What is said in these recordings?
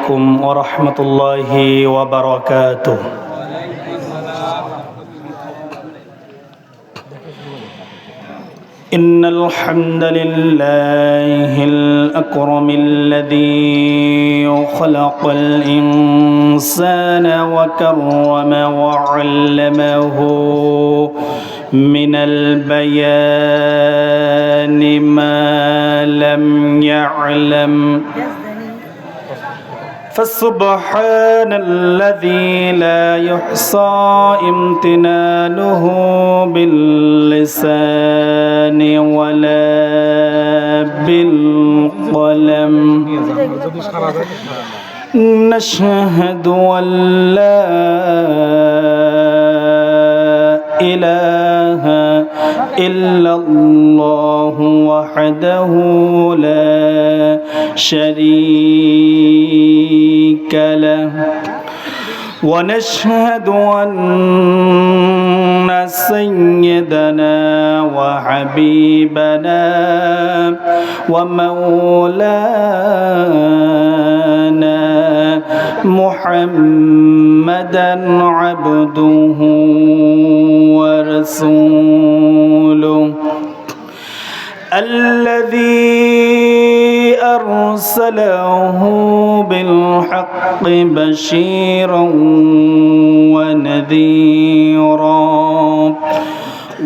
عليكم ورحمة الله وبركاته. إن الحمد لله الأكرم الذي خلق الإنسان وكرم وعلمه من البيان ما لم يعلم، فسبحان الذي لا يحصى امتنانه باللسان ولا بالقلم. نشهد أن لا إله إلا الله وحده لا شريك له، ونشهد أن سيدنا وحبيبنا ومولانا محمدا عبده ورسوله الذي أرسله بالحق بشيرا ونذيرا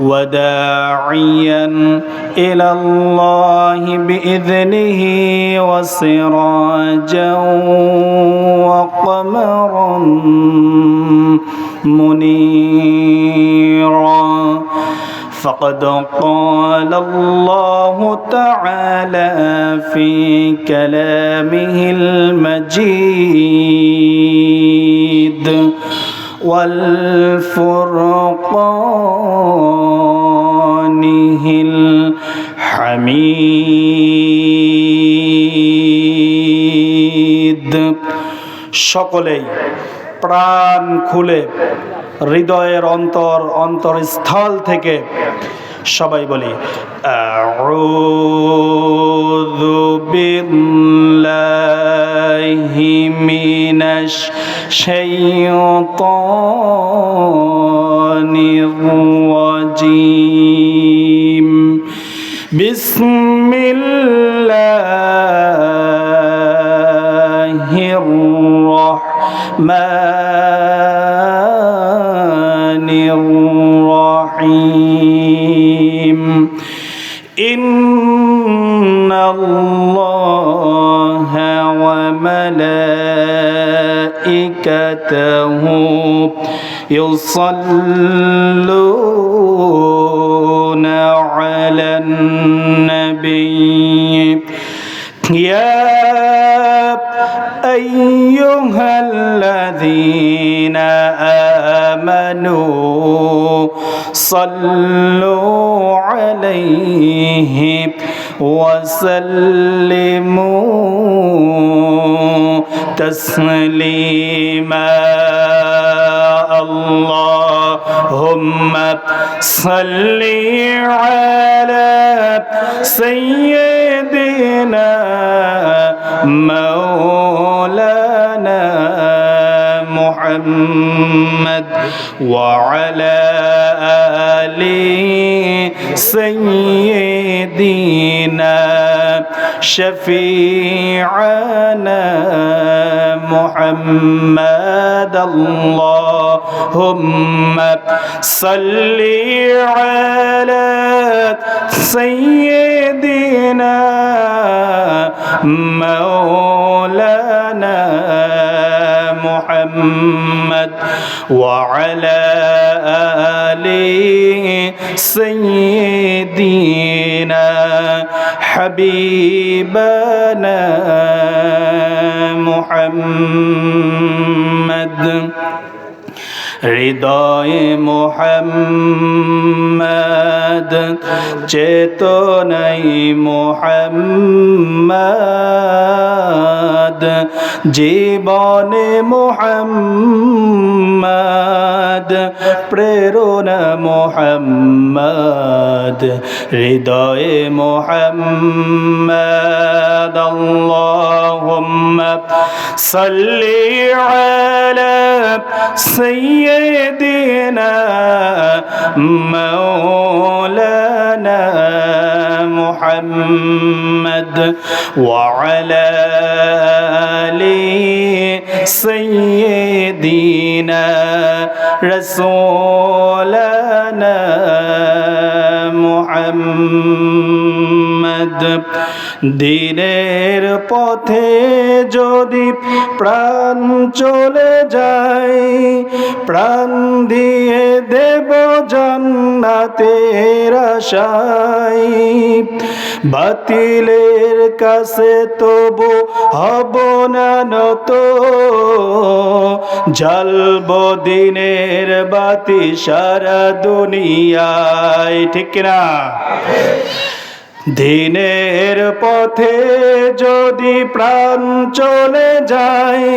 وداعيا إلى الله بإذنه وسراجا وقمرا منيرا. فقد قال الله تعالى في كلامه المجيد والفرقانه الحميد. সকলেই প্রাণ খুলে হৃদয়ের অন্তরস্থল থেকে সবাই বলি আউযু বিল্লাহি মিনাশ শাইতানির রাজীম। বিসমিল্লাহির রাহমানির রাহিম। ইন্নাল্লাহা ওয়া মালাইকাতাহু ইউসাল্লুনা আলান নাবিয়্যি ইয়া আইয়ুহাল্লাযীনা আমানু সাল্লু আলাইহি ওয়া সাল্লিমু তাসলিমা। আল্লাহুম্মা সাল্লি আলা সাইয়্যিদিনা মাওলানা মুহাম্মদ ওয়া আলা আলি সাইয়্যিদিনা শফি'আনা মুহাম্মদ। আল্লাহুম্মা সাল্লি আলা সাইয়্যিদিনা মাওলানা মুহাম্মদ ওয়া আলা আলি সাইয়্যিদিনা হাবিবানা মুহাম্মদ। হৃদয়ে মুহাম্মদ চেতনায় মুহাম্মদ জীবনে মুহাম্মদ প্রেরণা মুহাম্মদ হৃদয়ে মুহাম্মদ আল্লাহুম্মা সাল্লি আলা সাইয়্যিদিনা মাওলানা মুহাম্মদ ওয়া আলা আলি সাইয়্যিদিনা রাসূলানা মুহাম্মদ দিনের পথে যদি প্রাণ চলে যায় প্রাণ দিয়ে দেব জান্নাতের আশায় বাতিলের কাছে তবু হব না নত জ্বালব দিনের বাতি সারা দুনিয়ায় ঠিক না দিনের পথে যদি প্রাণ চলে যায়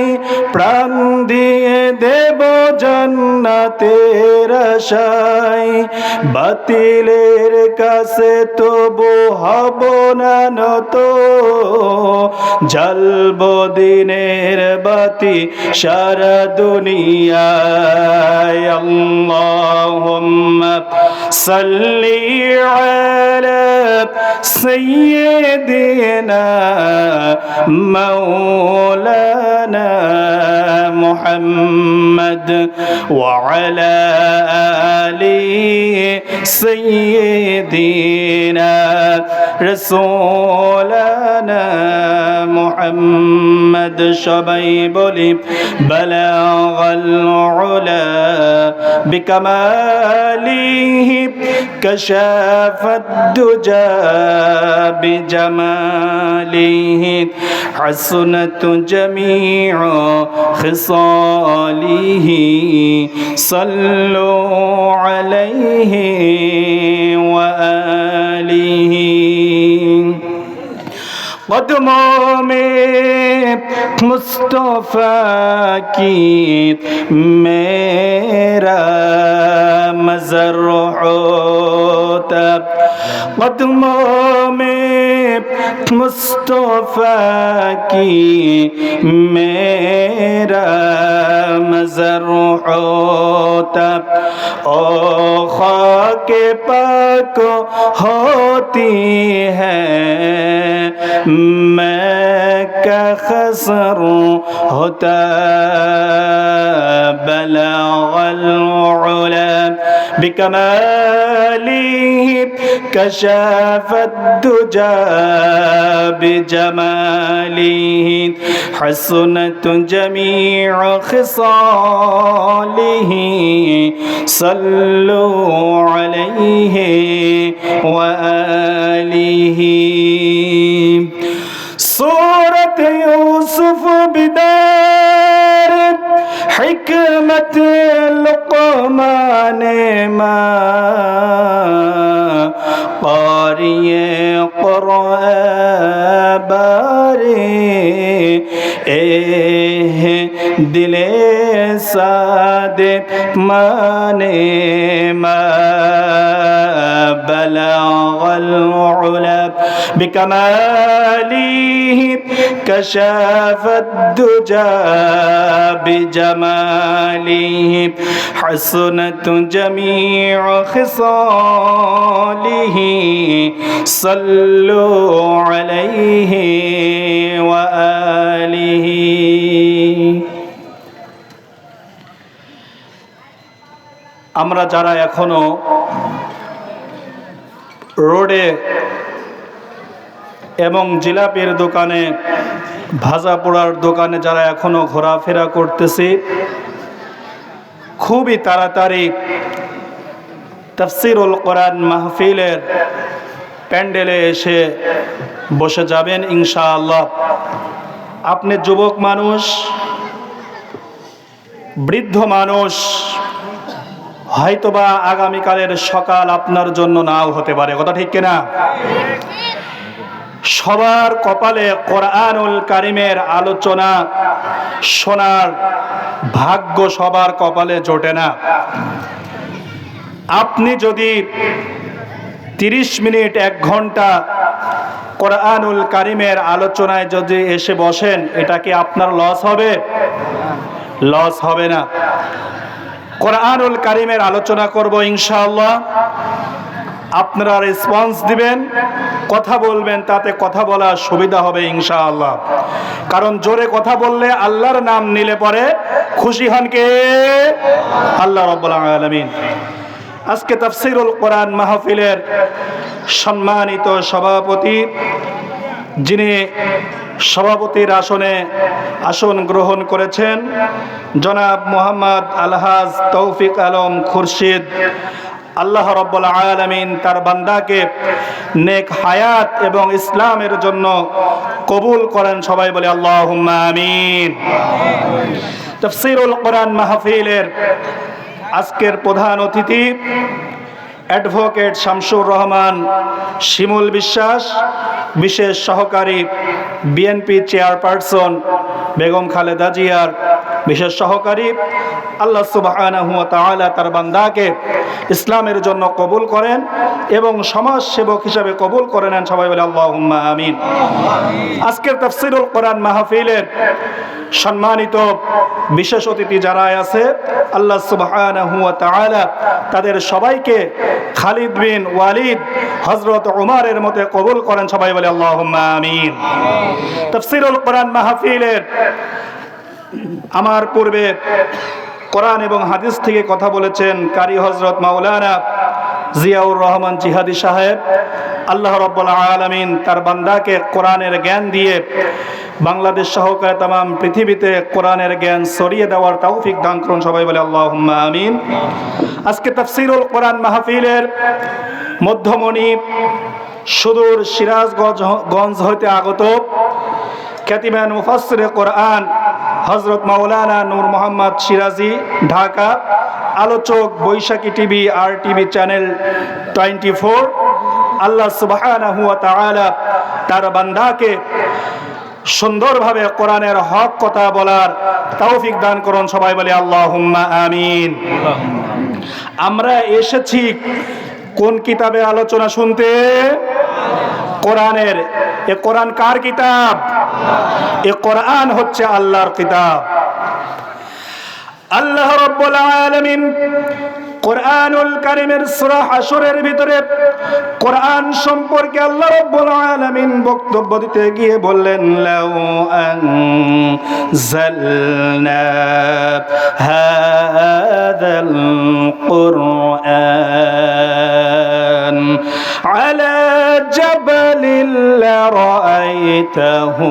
প্রাণ দিয়ে দেব জান্নাতের আশায় বাতিলের কাছে তবু হব না নত জ্বালব দিনের বাতি সারা দুনিয়ায় আল্লাহুম্মা সাল্লি আলা سيدنا مولانا محمد وعلى آل سيدنا رسولنا محمد সবাই বলি بلغ العلا بكماله كشف الدجى بجماله حسنت جميع خصاله صلوا عليه وآله قدموں میں مصطفیٰ کی میرا مزر ہوتا قدموں میں مصطفیٰ کی میرا مزر ہوتا او خاک پاک ہوتی ہے میں کا خسر ہوتا بلغ العلا بكماله كشف الدجى بجماله حسنت جميع خصاله صلوا عليه وآله سورة يوسف بدار حكمة لقمان ما قارئ قرآن باري دل صادق مانے ما بلغ العلا بكماله كشف الدجى بجماله حسنت جميع خصاله صلوا عليه وآله আমরা যারা এখনো রোডে এবং জিলাপির দোকানে ভাজা পোড়ার দোকানে যারা এখনো ঘোরাফেরা করতেছি খুবই তাড়াতাড়ি তাফসীরুল কোরআন মাহফিলের প্যান্ডেলে এসে বসে যাবেন ইনশাআল্লাহ। আপনি যুবক মানুষ, বৃদ্ধ মানুষ, হয়তোবা আগামীকালের সকাল আপনার জন্য নাও হতে পারে। কথা ঠিক কিনা? সবার কপালে কোরআনুল কারিমের আলোচনা শোনার ভাগ্য সবার কপালে জোটে না। আপনি যদি 30 মিনিট 1 ঘন্টা কোরআনুল কারিমের আলোচনায় যদি এসে বসেন, এটা কি আপনার লস হবে? লস হবে না। কোরআনুল কারিমের আলোচনা করব ইনশাআল্লাহ। আপনারা রেসপন্স দিবেন, কথা বলবেন, তাতে কথা বলার সুবিধা হবে ইনশাআল্লাহ। কারণ জোরে কথা বললে আল্লাহর নাম নিলে পরে খুশি হন কে? আল্লাহ রাব্বুল আলামিন। আজকে তাফসীরুল কোরআন মাহফিলের সম্মানিত সভাপতি, যিনি সভাপতির আসনে আসন গ্রহণ করেছেন, জনাব মোহাম্মদ আলহাজ তৌফিক আলম খুরশিদ, আল্লাহ রাব্বুল আলামিন তার বান্দাকে নেক হায়াত এবং ইসলামের জন্য কবুল করেন। সবাই বলে আল্লাহুম্মা আমিন। তাফসীরুল কোরআন মাহফিলের আজকের প্রধান অতিথি অ্যাডভোকেট শামসুর রহমান শিমুল বিশ্বাস, বিশেষ সহকারী বিএনপি চেয়ারপারসন বেগম খালেদা জিয়ার বিশেষ সহকারী। আল্লাহ সুবহানাহু ওয়া তাআলা তার বান্দাকে ইসলামের জন্য কবুল করেন এবং সমাজ সেবক হিসাবে কবুল করে নেন। সবাই বলে আল্লাহুম্মা আমিন। আজকের তাফসীরুল কোরআন মাহফিলের সম্মানিত বিশেষ অতিথি যারা আছে, আল্লাহ সুবহানাহু ওয়া তাআলা তাদের সবাইকে খালিদ বিন ওয়ালিদ, হযরত উমরের মতে কবুল করেন। সবাই বলে আল্লাহুম্মা আমিন। তাফসীরুল কোরআন মাহফিলের আমার পূর্বে কোরআন এবং হাদিস থেকে কথা বলেছেন কারি হযরত মাওলানা জিয়াউর রহমান জিহাদি সাহেব। আল্লাহ রাব্বুল আলামিন তার বান্দাকে কোরআনের জ্ঞান দিয়ে বাংলাদেশ সহকারে তামাম পৃথিবীতে কোরআনের জ্ঞান ছড়িয়ে দেওয়ার তৌফিক দান করুন। সবাই বলে আল্লাহুম্মা আমিন। আজকে তাফসীরুল কোরআন মাহফিলের মধ্যমণি সুদূর সিরাজগঞ্জ হইতে আগত খ্যাতিমান মুফাসসিরে কোরআন হযরত মাওলানা নূর মোহাম্মদ সিরাজি, ঢাকা। আলোচক বৈশাখী টিভি, আর টিভি চ্যানেল 24। আল্লাহ সুবহানাহু ওয়া তাআলা তার বান্দাকে সুন্দরভাবে কোরআনের হক কথা বলার তৌফিক দান করুন। সবাই বলে আল্লাহুম্মা আমিন। আমরা এসেছি কোন কিতাবের আলোচনা শুনতে? কোরআনের। এ কোরআন কার কিতাব? এ কোরআন হচ্ছে আল্লাহর কিতাব। আল্লাহ রাব্বুল আলামিন কোরআনুল কারীমের সূরা হাশরের ভিতরে কোরআন সম্পর্কে আল্লাহ রাব্বুল আলামিন বক্তব্য দিতে গিয়ে বললেন, লাউ আনজালনা হাযাল কুরআন আলা জাবালিন লারাআইতাহু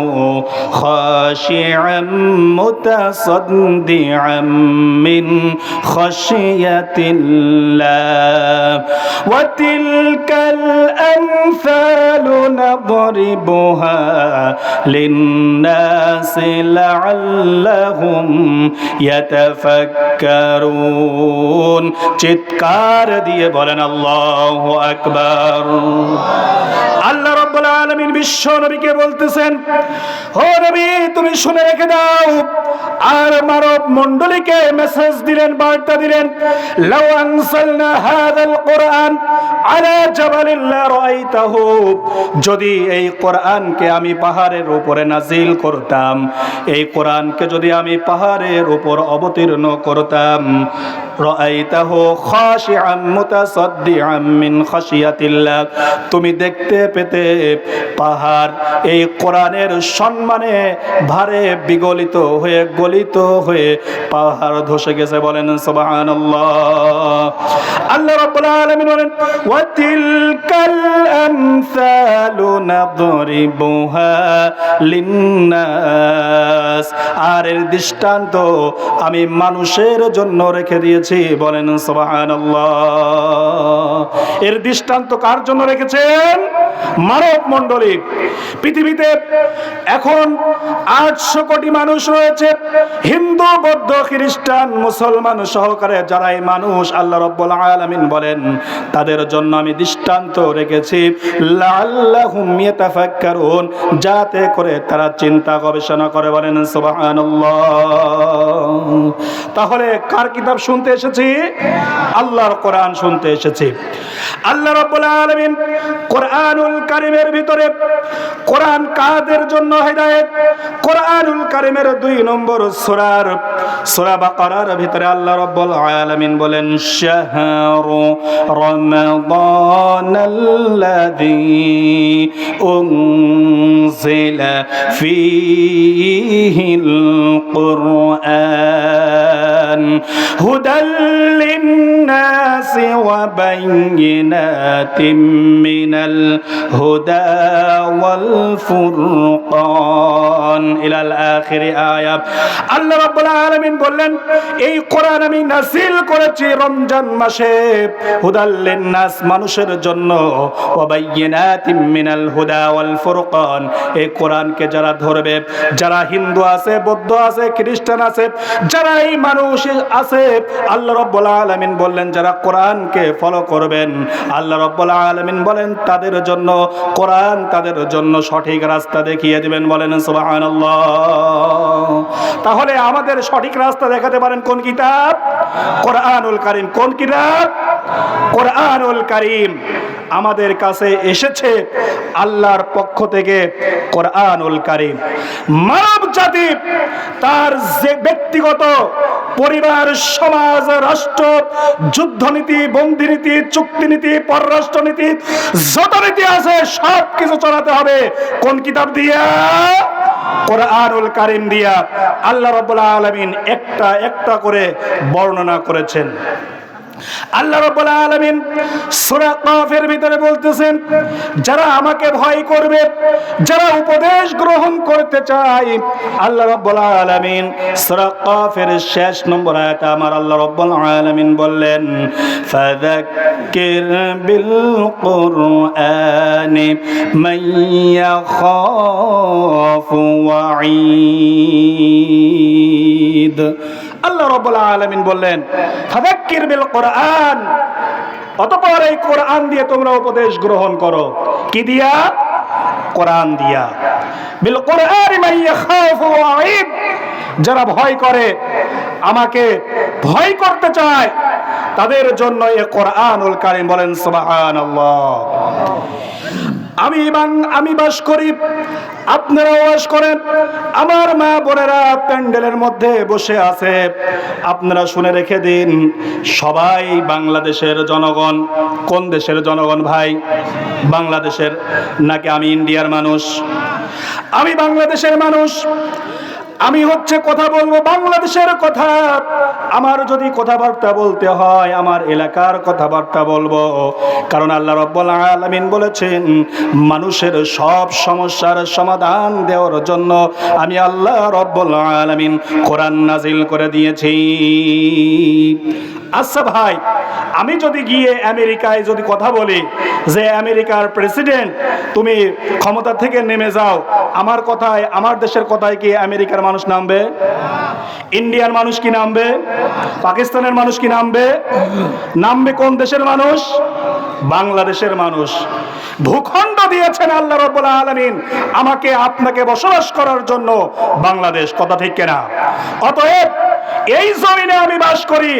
খাশিআম মুতাসাদ্দিআম মিন খাশিয়াতিল্লাহ ওয়া তিলকাল আমসালু নাদরিবুহা লিন-নাসি লাআল্লাহুম ইয়াতাফাক্কারুন। চিৎকার দিয়ে বলেন আল্লাহু আকবার। আল্লাহ রাব্বুল আলামিন বিশ্ব নবীকে বলতেছেন, ও নবী তুমি শুনে রেখে দাও। আর মানব মণ্ডলীকে মেসেজ দিলেন, বার্তা দিলেন, লাউ আনসালনা হাযাল কুরআন আলা জাবালিন লারাআইতাহু, যদি এই কোরআনকে আমি পাহাড়ের উপরে নাজিল করতাম, এই কোরআনকে যদি আমি পাহাড়ের উপর অবতীর্ণ করতাম, রাআইতাহু খাশিআম মুতাসাদ্দিআম মিন খাশিয়াতিল্লাহ, তুমি দেখতে পেতে পাহাড় এই কোরআনের সম্মানে ভারে বিগলিত হয়ে গলিত হয়ে পাহাড় ধসে গেছে। বলেন সুবহানাল্লাহ। আল্লাহ রাব্বুল আলামিন বলেন, ওয়া তিলকাল আমসালু নাদরিবুহা লিন-নাস, আর এর দৃষ্টান্ত আমি মানুষের জন্য রেখে দিয়েছি। বলেন সুবহানাল্লাহ। এর দৃষ্টান্ত কার জন্য রেখেছেন? মানব মণ্ডলী, পৃথিবীতে এখন 800 কোটি মানুষ রয়েছে, হিন্দু, বৌদ্ধ, খ্রিস্টান, মুসলমান সহকারে যারাই মানুষ, আল্লাহ রাব্বুল আলামিন বলেন তাদের জন্য আমি দৃষ্টান্ত রেখেছি লাআল্লাহুম ইয়াতাফাক্কারুন, যাতে করে তারা চিন্তা গবেষণা করে। বলেন সুবহানাল্লাহ। তাহলে কার কিতাব শুনতে এসেছি? আল্লাহর কোরআন শুনতে এসেছি। আল্লাহ রাব্বুল আলামিন কোরআনুল কারীমের ভিতরে, কোরআন কাদের জন্য হেদায়েত, কোরআনুল কারীমের 2 নম্বর সূরা বাকারার ভিতরে আল্লাহ রাব্বুল আলামিন বলেন শাহরু রমাদানাল্লাযী উনজিলা ফীহিল কুরআন হুদাল লিন্নাসি ওয়া বাইয়িনাতিম মিনাল হুদা ওয়াল ফুরকান ইলাল আখির আয়াত। আল্লাহ রাব্বুল আলামিন বললেন এই কোরআন আমি নাযিল করেছি রমজান মাসে, হুদাল লিন্নাস মানুষের জন্য, ওয়া বাইয়িনাতিম মিনাল হুদা ওয়াল ফুরকান, এই কোরআনকে যারা ধরবে, যারা হিন্দু আছে, বৌদ্ধ আছে, খ্রিস্টান আছে, যারা এই মানুষ আছে, আল্লাহ রাব্বুল আলামিন বললেন যারা কোরআনকে ফলো করবেন, আল্লাহ রাব্বুল আলামিন বলেন তাদের জন্য কোরআন তাদের জন্য সঠিক রাস্তা দেখিয়ে দিবেন। বলেন সুবহানাল্লাহ। তাহলে আমাদের সঠিক রাস্তা দেখাতে পারেন কোন কিতাব? কোরআনুল কারীম। কোন কিতাব? কোরআনুল কারীম। আমাদের কাছে এসেছে আল্লাহর পক্ষ থেকে কোরআনুল কারীম। মানব জাতি তার যে ব্যক্তিগত পরিবার, সমাজ, রাষ্ট্র, যুদ্ধনীতি, বন্দিনীতি, চুক্তিনীতি, পররাষ্ট্রনীতি, যত নীতি আছে সব কিছু চালাতে হবে কোন কিতাব দিয়া? কোরআনুল কারীম দিয়া। আল্লাহ রাব্বুল আলামিন একটা একটা করে বর্ণনা করেছেন। আল্লাহ রাব্বুল আলামিন সূরা কাফের ভিতরে বলতেছেন যারা আমাকে ভয় করবে, যারা উপদেশ গ্রহণ করতে চায়, আল্লাহ রাব্বুল আলামিন সূরা কাফের শেষ নম্বর আয়াতে আমার আল্লাহ রাব্বুল আলামিন বললেন ফাযাক্কির বিল কুরআনি মান ইয়াখাফু ওয়াঈদ। আল্লাহ রাব্বুল আলামিন বললেন ফাযাক্কির বিল কোরআন, অতঃপর এই কোরআন দিয়ে তোমরা উপদেশ গ্রহণ করো। কি দিয়া? কোরআন দিয়া। বিল কোরআনি মান ইয়াখাফু ওয়াঈদ, যারা ভয় করে, আমাকে ভয় করতে চায়, তাদের জন্য এই কোরআনুল কারীম। বলেন সুবহানাল্লাহ। আমি বাস করি, আপনারাও বাস করেন। আমার মা বোনেরা প্যান্ডেলের মধ্যে বসে আছে, আপনারা শুনে রেখে দিন, সবাই বাংলাদেশের জনগণ। কোন দেশের জনগণ ভাই? বাংলাদেশের। নাকি আমি ইন্ডিয়ার মানুষ? আমি বাংলাদেশের মানুষ। আমি কথা বলবো বাংলাদেশের কথা। আমার যদি কথাবার্তা বলতে হয় আমার এলাকার কথাবার্তা বলবো, কারণ আল্লাহ রাব্বুল আলামিন বলেছেন মানুষের সব সমস্যার সমাধান দেওয়ার জন্য আমি আল্লাহ রাব্বুল আলামিন কোরআন নাজিল করে দিয়েছি। আচ্ছা ভাই, আমি যদি গিয়ে আমেরিকায় যদি কথা বলি যে আমেরিকার প্রেসিডেন্ট তুমি ক্ষমতা থেকে নেমে যাও, আমার কথায়, আমার দেশের কথায় কি আমেরিকার মানুষ নামবে? ইন্ডিয়ার মানুষ কি নামবে? পাকিস্তানের মানুষ কি নামবে? নামবে কোন দেশের মানুষ? বাংলাদেশের মানুষ। ভূখণ্ড দিয়েছেন আল্লাহ রাব্বুল আলামিন আমাকে আপনাকে বসবাস করার জন্য বাংলাদেশ। কথা ঠিক কিনা? অতএব এই জমিনে আমি বাস করি,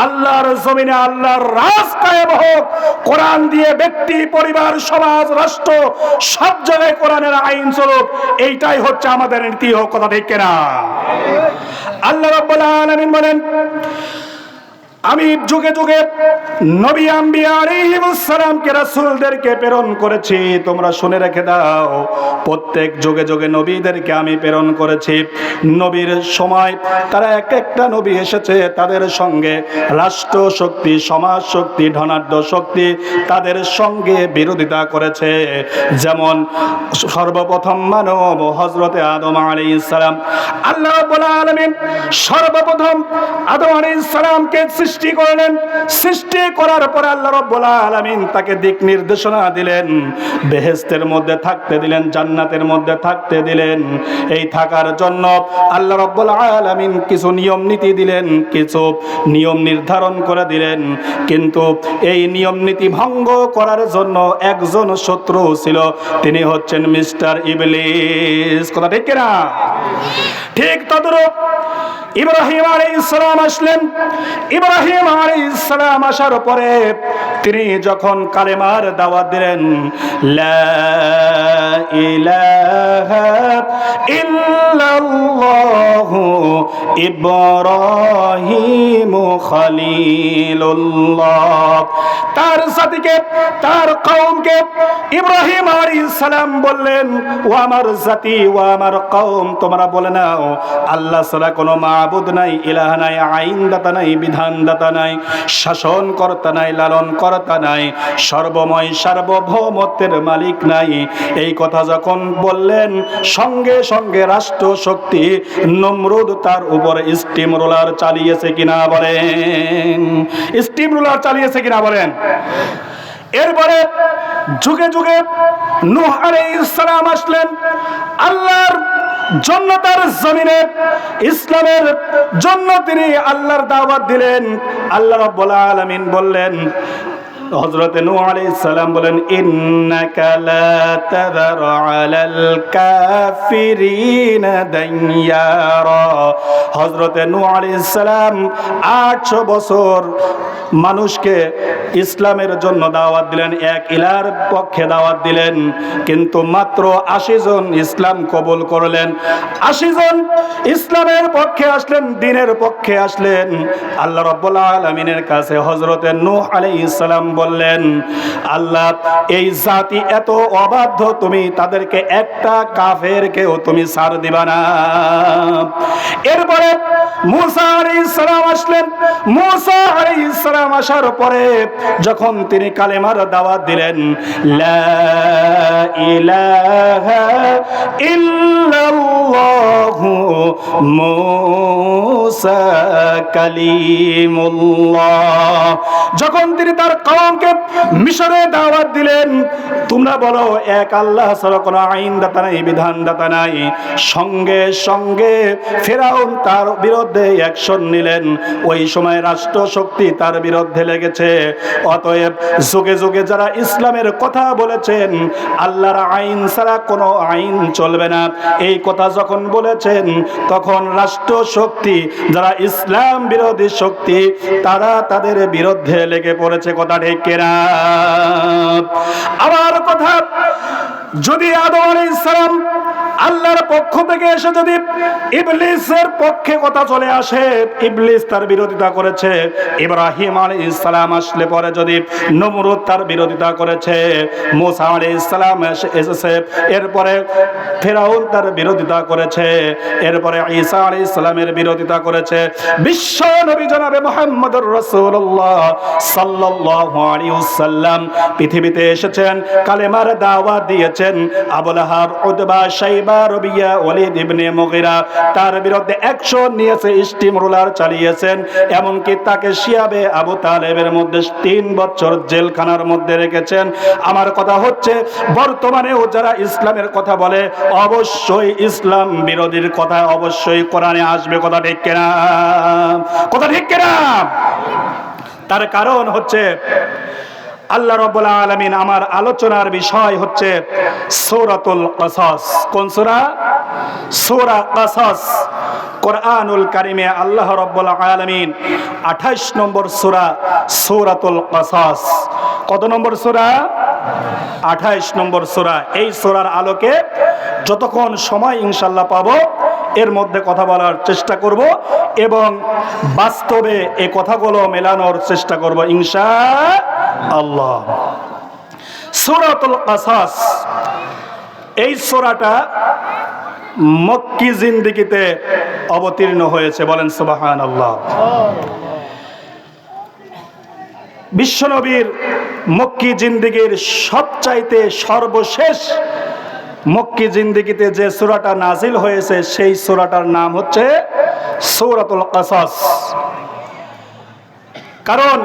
আল্লাহর জমিনে আল্লাহর রাজ কায়েম হোক, কোরআন দিয়ে ব্যক্তি, পরিবার, সমাজ, রাষ্ট্র সব জায়গায় কোরআনের আইন চলুক, এইটাই হচ্ছে আমাদের নীতি হোক। কথা ঠিক কিনা? আল্লাহ রাব্বুল আলামিন বলেন আমি যুগে যুগে নবী আম্বিয়া আলাইহিস সালামকে রাসূলদেরকে প্রেরণ করেছি। তোমরা শুনে রেখে দাও, প্রত্যেক যুগে যুগে নবীদেরকে আমি প্রেরণ করেছি। নবীর সময় তারা এক একটা নবী এসেছে, তাদের সঙ্গে রাষ্ট্র শক্তি, সমাজ শক্তি, ধনাঢ্য শক্তি তাদের সঙ্গে বিরোধিতা করেছে। যেমন সর্বপ্রথম মানব হযরতে আদম আলাইহিস সালাম। আল্লাহ রাব্বুল আলামিন সর্বপ্রথম আদম আলাইহিস সালামকে সৃষ্টি করলেন। সৃষ্টি করার পরে আল্লাহ রাব্বুল আলামিন তাকে দিক নির্দেশনা দিলেন, বেহেশতের মধ্যে থাকতে দিলেন, জান্নাতের মধ্যে থাকতে দিলেন। এই থাকার জন্য আল্লাহ রাব্বুল আলামিন কিছু নিয়ম নীতি দিলেন, কিছু নিয়ম নির্ধারণ করে দিলেন। কিন্তু এই নিয়ম নীতি ভঙ্গ করার জন্য একজন শত্রু ছিল, তিনি হচ্ছেন মিস্টার ইবলিস। কথা ঠিক কিনা? ঠিক তদ্রূপ ইব্রাহিম আলাইহিস সালাম আসলেন। ইব্রাহিম আলাইহিস সালাম আসার পরে তিনি যখন কালেমার দাওয়াত দিলেন, লা ইলাহা ইল্লাল্লাহু ইব্রাহিম খলিলুল্লাহ, তার জাতিকে, তার কওমকে ইব্রাহিম আলাইহিস সালাম বললেন, ও আমার জাতি, ও আমার কওম, তোমরা বলে নাও আল্লাহ ছাড়া কোনো মাবুদ নাই, ইলাহ নাই, আইনদাতা নাই, বিধানদাতা নাই, শাসন কর্তা নাই, লালন কর্তা নাই, সর্বময় সার্বভৌমত্বের মালিক নাই। এই কথা যখন বললেন, সঙ্গে সঙ্গে রাষ্ট্র শক্তি নমরুদ তার উপর স্টিম রোলার চালিয়েছে কিনা বলেন? স্টিম রোলার চালিয়েছে কিনা বলেন? এরপরে যুগে যুগে নূহ আলাইহিস সালাম আসলেন। আল্লাহর জন্য তার জমিনে ইসলামের জন্য তিনি আল্লাহর দাওয়াত দিলেন। আল্লাহ রাব্বুল আলামিন বললেন, হযরত নূহ আলাইহিস সালাম বলেন, ইন্নাকা লা তাযার আলাল কাফিরিনা দাইয়ারা। হযরত নূহ আলাইহিস সালাম 800 বছর মানুষকে ইসলামের জন্য দাওয়াত দিলেন, এক ইলার পক্ষে দাওয়াত দিলেন, কিন্তু মাত্র 80 জন ইসলাম কবুল করলেন। 80 জন ইসলামের পক্ষে আসলেন, দ্বীনের পক্ষে আসলেন। আল্লাহ রাব্বুল আলামিনের কাছে হযরত নূহ আলাইহিস সালাম বললেন, আল্লাহ, এই জাতি এত অবাধ্য, তুমি তাদেরকে একটা কাফেরকেও তুমি ছাড় দিবা না। এরপরে মূসা আলাইহিস সালাম আসলেন। মূসা আলাইহিস সালাম আসার পরে যখন তিনি কালেমার দাওয়াত দিলেন, লা ইলাহা ইল্লাল্লাহু মূসা কালিমুল্লাহ, যখন তিনি তার কওমকে মিশরে দাওয়াত দিলেন, তোমরা বলো এক আল্লাহ ছাড়া কোনো আইনদাতা নাই, বিধানদাতা নাই, সঙ্গে সঙ্গে ফিরআউন তার বিরুদ্ধে অ্যাকশন নিলেন। ওই সময় রাষ্ট্র শক্তি তার বিরুদ্ধে লেগেছে। অতএব যুগে যুগে যারা ইসলামের কথা বলেছেন, আল্লাহর আইন ছাড়া কোনো আইন চলবে না, এই কথা যখন বলেছেন, তখন রাষ্ট্র শক্তি, যারা ইসলাম বিরোধী শক্তি, তারা তাদের বিরুদ্ধে লেগে পড়েছে। কথা ঠিক কিনা? আমার কথা, যদি আদম আলাইহিস সালাম আল্লাহর পক্ষ থেকে এসে যদি ইবলিসের পক্ষে কথা চলে আসে, ইবলিস তার বিরোধিতা করেছে। ইব্রাহিম আলাইহিস সালাম আসলে পরে যদি নমরুদ তার বিরোধিতা করেছে, মূসা আলাইহিস সালাম এসেছে, এরপরে ফিরআউন তার বিরোধিতা করেছে, এরপরে ঈসা আলাইহিস সালামের বিরোধিতা করেছে। বিশ্ব নবী জনাবে মুহাম্মদুর রাসূলুল্লাহ সাল্লাল্লাহু আলাইহি ওয়াসাল্লাম পৃথিবীতে এসেছেন, কালেমার দাওয়াত দিয়েছেন। আবু লাহাব, উতবা, শাইবা, রবিয়া, ওয়ালিদ ইবনে মুগীরা তার বিরুদ্ধে অ্যাকশন নিয়েছে, স্টিম রোলার চালিয়েছেন। এমনকি তাকে শিয়াবে আবু তালেবের মধ্যে 3 বছর জেলখানার মধ্যে রেখেছেন। আমার কথা হচ্ছে, বর্তমানেও যারা ইসলামের কথা বলে, অবশ্যই ইসলাম বিরোধীর কথা অবশ্যই কোরআনে আসবে। কথা ঠিক কিনা? কথা ঠিক কিনা? তার কারণ হচ্ছে, আল্লাহ রাব্বুল আলামিন, আমার আলোচনার বিষয় হচ্ছে সূরাতুল কাসাস। কোন সূরা? সূরা কাসাস। কোরআনুল কারীমে আল্লাহ রাব্বুল আলামিন 28 নম্বর সূরা সূরাতুল কাসাস। কত নম্বর সূরা? 28 নম্বর সূরা। এই সূরার আলোকে যতক্ষণ সময় ইনশাআল্লাহ পাবো, এর মধ্যে কথা বলার চেষ্টা করব এবং বাস্তবে এই কথাগুলো মেলানোর চেষ্টা করব ইনশাআল্লাহ। সূরাতুল কাসাস, এই সূরাটা মক্কি জিন্দেগিতে অবতীর্ণ হয়েছে। বলেন সুবহানাল্লাহ। বিশ্বনবীর মক্কি জিন্দেগির সবচাইতে সর্বশেষ মক্কি জিন্দেগিতে যে সূরাটা নাজিল হয়েছে, সেই সূরাটার নাম হচ্ছে সূরাতুল কাসাস। কারণ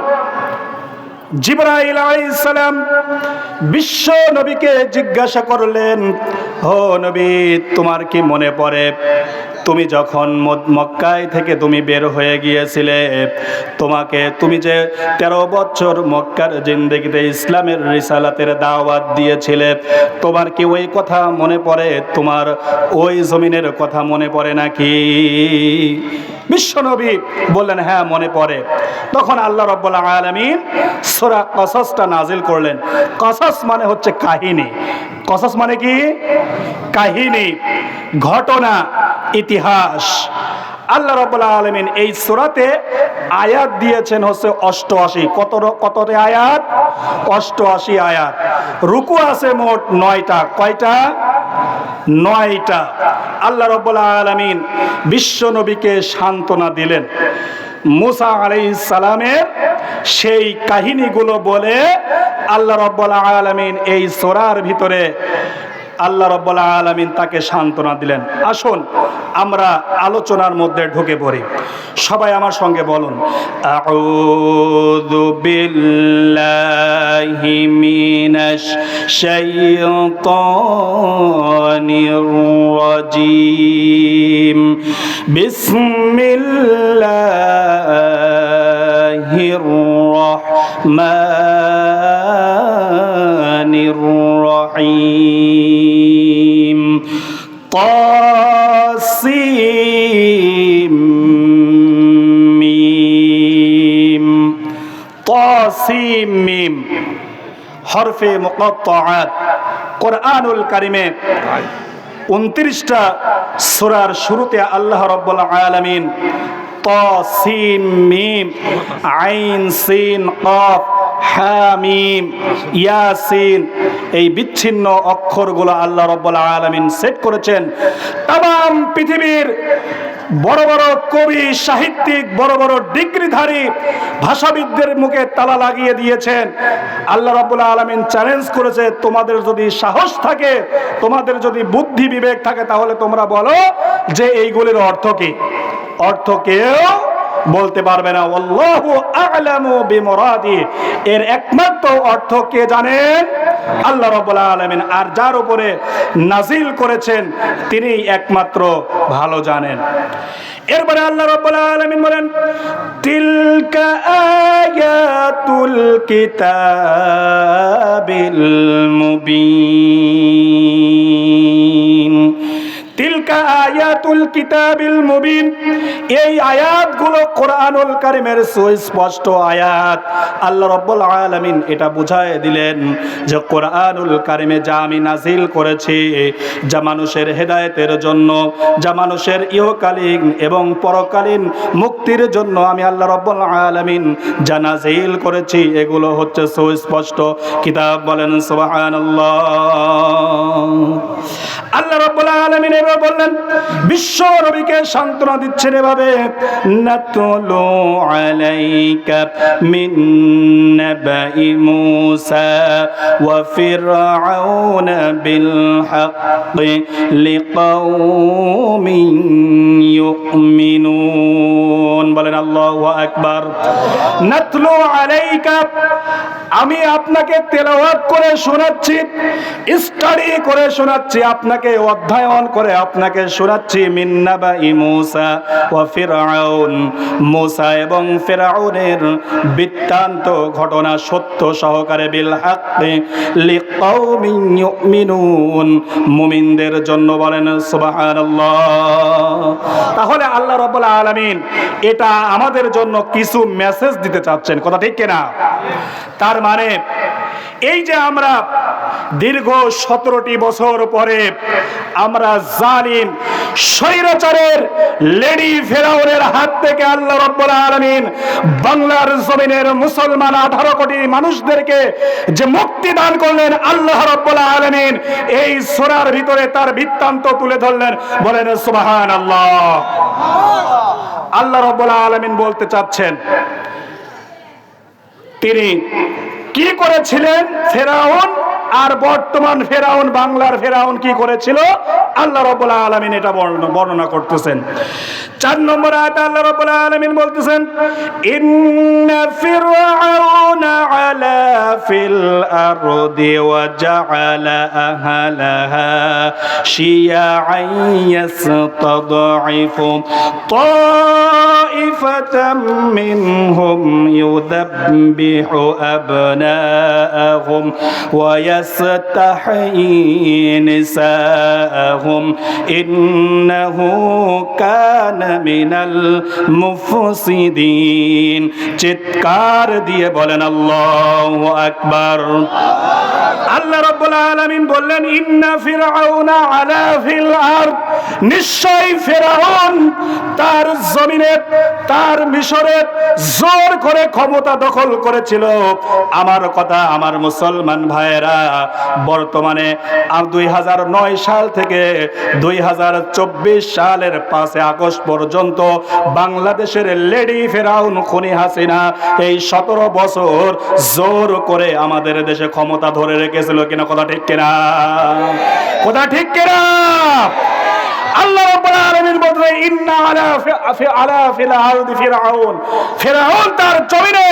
জিবরাইল আলাইহিস সালাম বিশ্ব নবীকে জিজ্ঞাসা করলেন, ও নবী, তোমার কি মনে পড়ে তুমি যখন মক্কায় থেকে তুমি বের হয়ে গিয়েছিলে, তুমি যে 13 বছর মক্কার জিন্দেগিতে ইসলামের রিসালাতের দাওয়াত দিয়েছিলে, তোমার কি ওই কথা মনে পড়ে? তোমার ওই জমিনের কথা মনে পড়ে নাকি? বিশ্বনবী বললেন, হ্যাঁ মনে পড়ে। তখন আল্লাহ রাব্বুল আলামিন সূরা কসসটা নাজিল করলেন। কসস মানে হচ্ছে কাহিনী। কসস মানে কি? কাহিনী, ঘটনা, ইতিহাস। আল্লাহ রাব্বুল আলামিন এই সূরাতে আয়াত দিয়েছেন হচ্ছে 88। কতটি আয়াত? 88 আয়াত। রুকু আছে মোট 9টা। কয়টা? 9টা। আল্লাহ রাব্বুল আলামিন বিশ্ব নবীকে সান্ত্বনা দিলেন। মুসা আলাইহিস সালামের সেই কাহিনীগুলো বলে আল্লাহ রাব্বুল আলামিন এই সূরার ভিতরে আল্লাহ রাব্বুল আলামিন তাকে সান্ত্বনা দিলেন। আসুন আমরা আলোচনার মধ্যে ঢুকে পড়ি। সবাই আমার সঙ্গে বলুন, আউযু বিল্লাহি মিনাশ শাইতানির রাজীম। বিসমিল্লাহির রাহমানির রাহিম। তাসিম মিম। তাসিম মিম হরফে মুকাত্তাআত। কোরআনুল কারীমে 29টা সূরার শুরুতে আল্লাহ রাব্বুল আলামিন তাসিম মিম আইন সিন কাফ হা মিম ইয়াসিন এই বিচ্ছিন্ন অক্ষরগুলো আল্লাহ রাব্বুল আলামিন সেট করেছেন। তাম পৃথিবীর বড় বড় কবি, সাহিত্যিক, বড় বড় ডিগ্রিধারী ভাষাবিদদের মুখে তালা লাগিয়ে দিয়েছেন। আল্লাহ রাব্বুল আলামিন চ্যালেঞ্জ করেছে, তোমাদের যদি সাহস থাকে, তোমাদের যদি বুদ্ধি বিবেক থাকে, তাহলে তোমরা বলো যে এইগুলির অর্থ কি? অর্থ কেউ বলতে পারবে না। আল্লাহু আ'লামু বিমুরাদি, এর একমাত্র অর্থ কে জানেন? আল্লাহ রাব্বুল আলামিন। আর যার উপরে নাজিল করেছেন তিনি একমাত্র ভালো জানেন। এরপরে আল্লাহ রাব্বুল আলামিন বলেন, তিলকা আয়াতুল কিতাবিল মুবিন। তিলকা আয়াতুল কিতাবিল মুবিন, এই আয়াতগুলো কোরআনুল কারীমের সুস্পষ্ট আয়াত। আল্লাহ রাব্বুল আলামিন এটা বুঝায় দিলেন যে কোরআনুল কারীমে যা আমি নাজিল করেছি, যা মানুষের হেদায়েতের জন্য, যা মানুষের ইহকালীন এবং পরকালীন মুক্তির জন্য আমি আল্লাহ রাব্বুল আলামিন যা নাজিল করেছি, এগুলো হচ্ছে সুস্পষ্ট কিতাব। বলেন সুবহানাল্লাহ। আল্লাহ রাব্বুল আলামিন এবার বললেন, বিশ্ব নবীকে সান্ত্বনা দিচ্ছেন এভাবে, নাতলু আলাইকা মিন নাবাই মূসা ওয়া ফিরআউন বিল হাক্কি লিকাওমিন ইউমিনুন। বলেন আল্লাহু আকবার। নাতলু আলাইকা, আমি আপনাকে তেলাওয়াত করে শোনাচ্ছি, স্টাডি করে শোনাচ্ছি, আপনাকে অধ্যয়ন করে আপনাকে শোনাচ্ছি, মিন নাবাই মূসা ওয়া ফিরআউন, মূসা এবং ফিরআউনের বৃত্তান্ত ঘটনা সত্য সহকারে, বিল হাক্কি লিকাওমিন ইউমিনুন, মুমিনদের জন্য। বলেন সুবহানাল্লাহ। তাহলে আল্লাহ রাব্বুল আলামিন এটা আমাদের জন্য কিছু মেসেজ দিতে চাচ্ছেন, কথা ঠিক কিনা? তার মানে এই যে আমরা দীর্ঘ 17টি বছর পরে আমরা জালিম স্বৈরাচারের লেডি ফেরাউনের হাত থেকে আল্লাহ রাব্বুল আলামিন বাংলার জমিনের মুসলমান 18 কোটি মানুষদেরকে যে মুক্তি দান করলেন, আল্লাহ রাব্বুল আলামিন এই সূরার ভিতরে তার বৃত্তান্ত তুলে ধরলেন। বলেন সুবহানাল্লাহ। আল্লাহ রাব্বুল আলামিন বলতে চাচ্ছেন তিনি কি করেছিলেন? ফেরাউন আর বর্তমান ফেরাউন, বাংলার ফেরাউন কি করেছিল আল্লাহ রাব্বুল আলামিন এটা বর্ণনা করতেছেন। 4 নম্বর আয়াতে আল্লাহ রাব্বুল আলামিন বলতেছেন, ইন্না ফিরআউনা আলা ফিল আরদি ওয়া জাআলা আহলাহা শিয়াআন ইয়াস্তাদঈফু তাইফাতাম মিনহুম ইউযাব্বিহু আবনাআহুম ওয়া ইয়াস্তাহয়ী নিসাআহুম ইন্নাহু কানা মিনাল মুফসিদিন। চিৎকার দিয়ে বলেন আল্লাহু আকবার। আল্লাহ রাব্বুল আলামিন বললেন, ইন্না ফিরআউনা আলা ফিল আরদ, নিশ্চয় ফিরআউন তার জমিনে, তার মিশরে জোর করে ক্ষমতা দখল করেছিল। আমার কথা আমার মুসলমান ভাইয়েরা, বর্তমানে 2009 সাল থেকে 2024 সালের 5 আগস্ট পর্যন্ত বাংলাদেশের লেডি ফেরাউন খুনি হাসিনা এই 17 বছর জোর করে আমাদের দেশে ক্ষমতা ধরে রেখেছিল কিনা? কথা ঠিক কিনা? কথা ঠিক কিনা? আল্লাহ রাব্বুল আলামিন বলেন, ইন্না আলা ফিল আরদি ফিরআউন, ফিরআউন তার জমিনে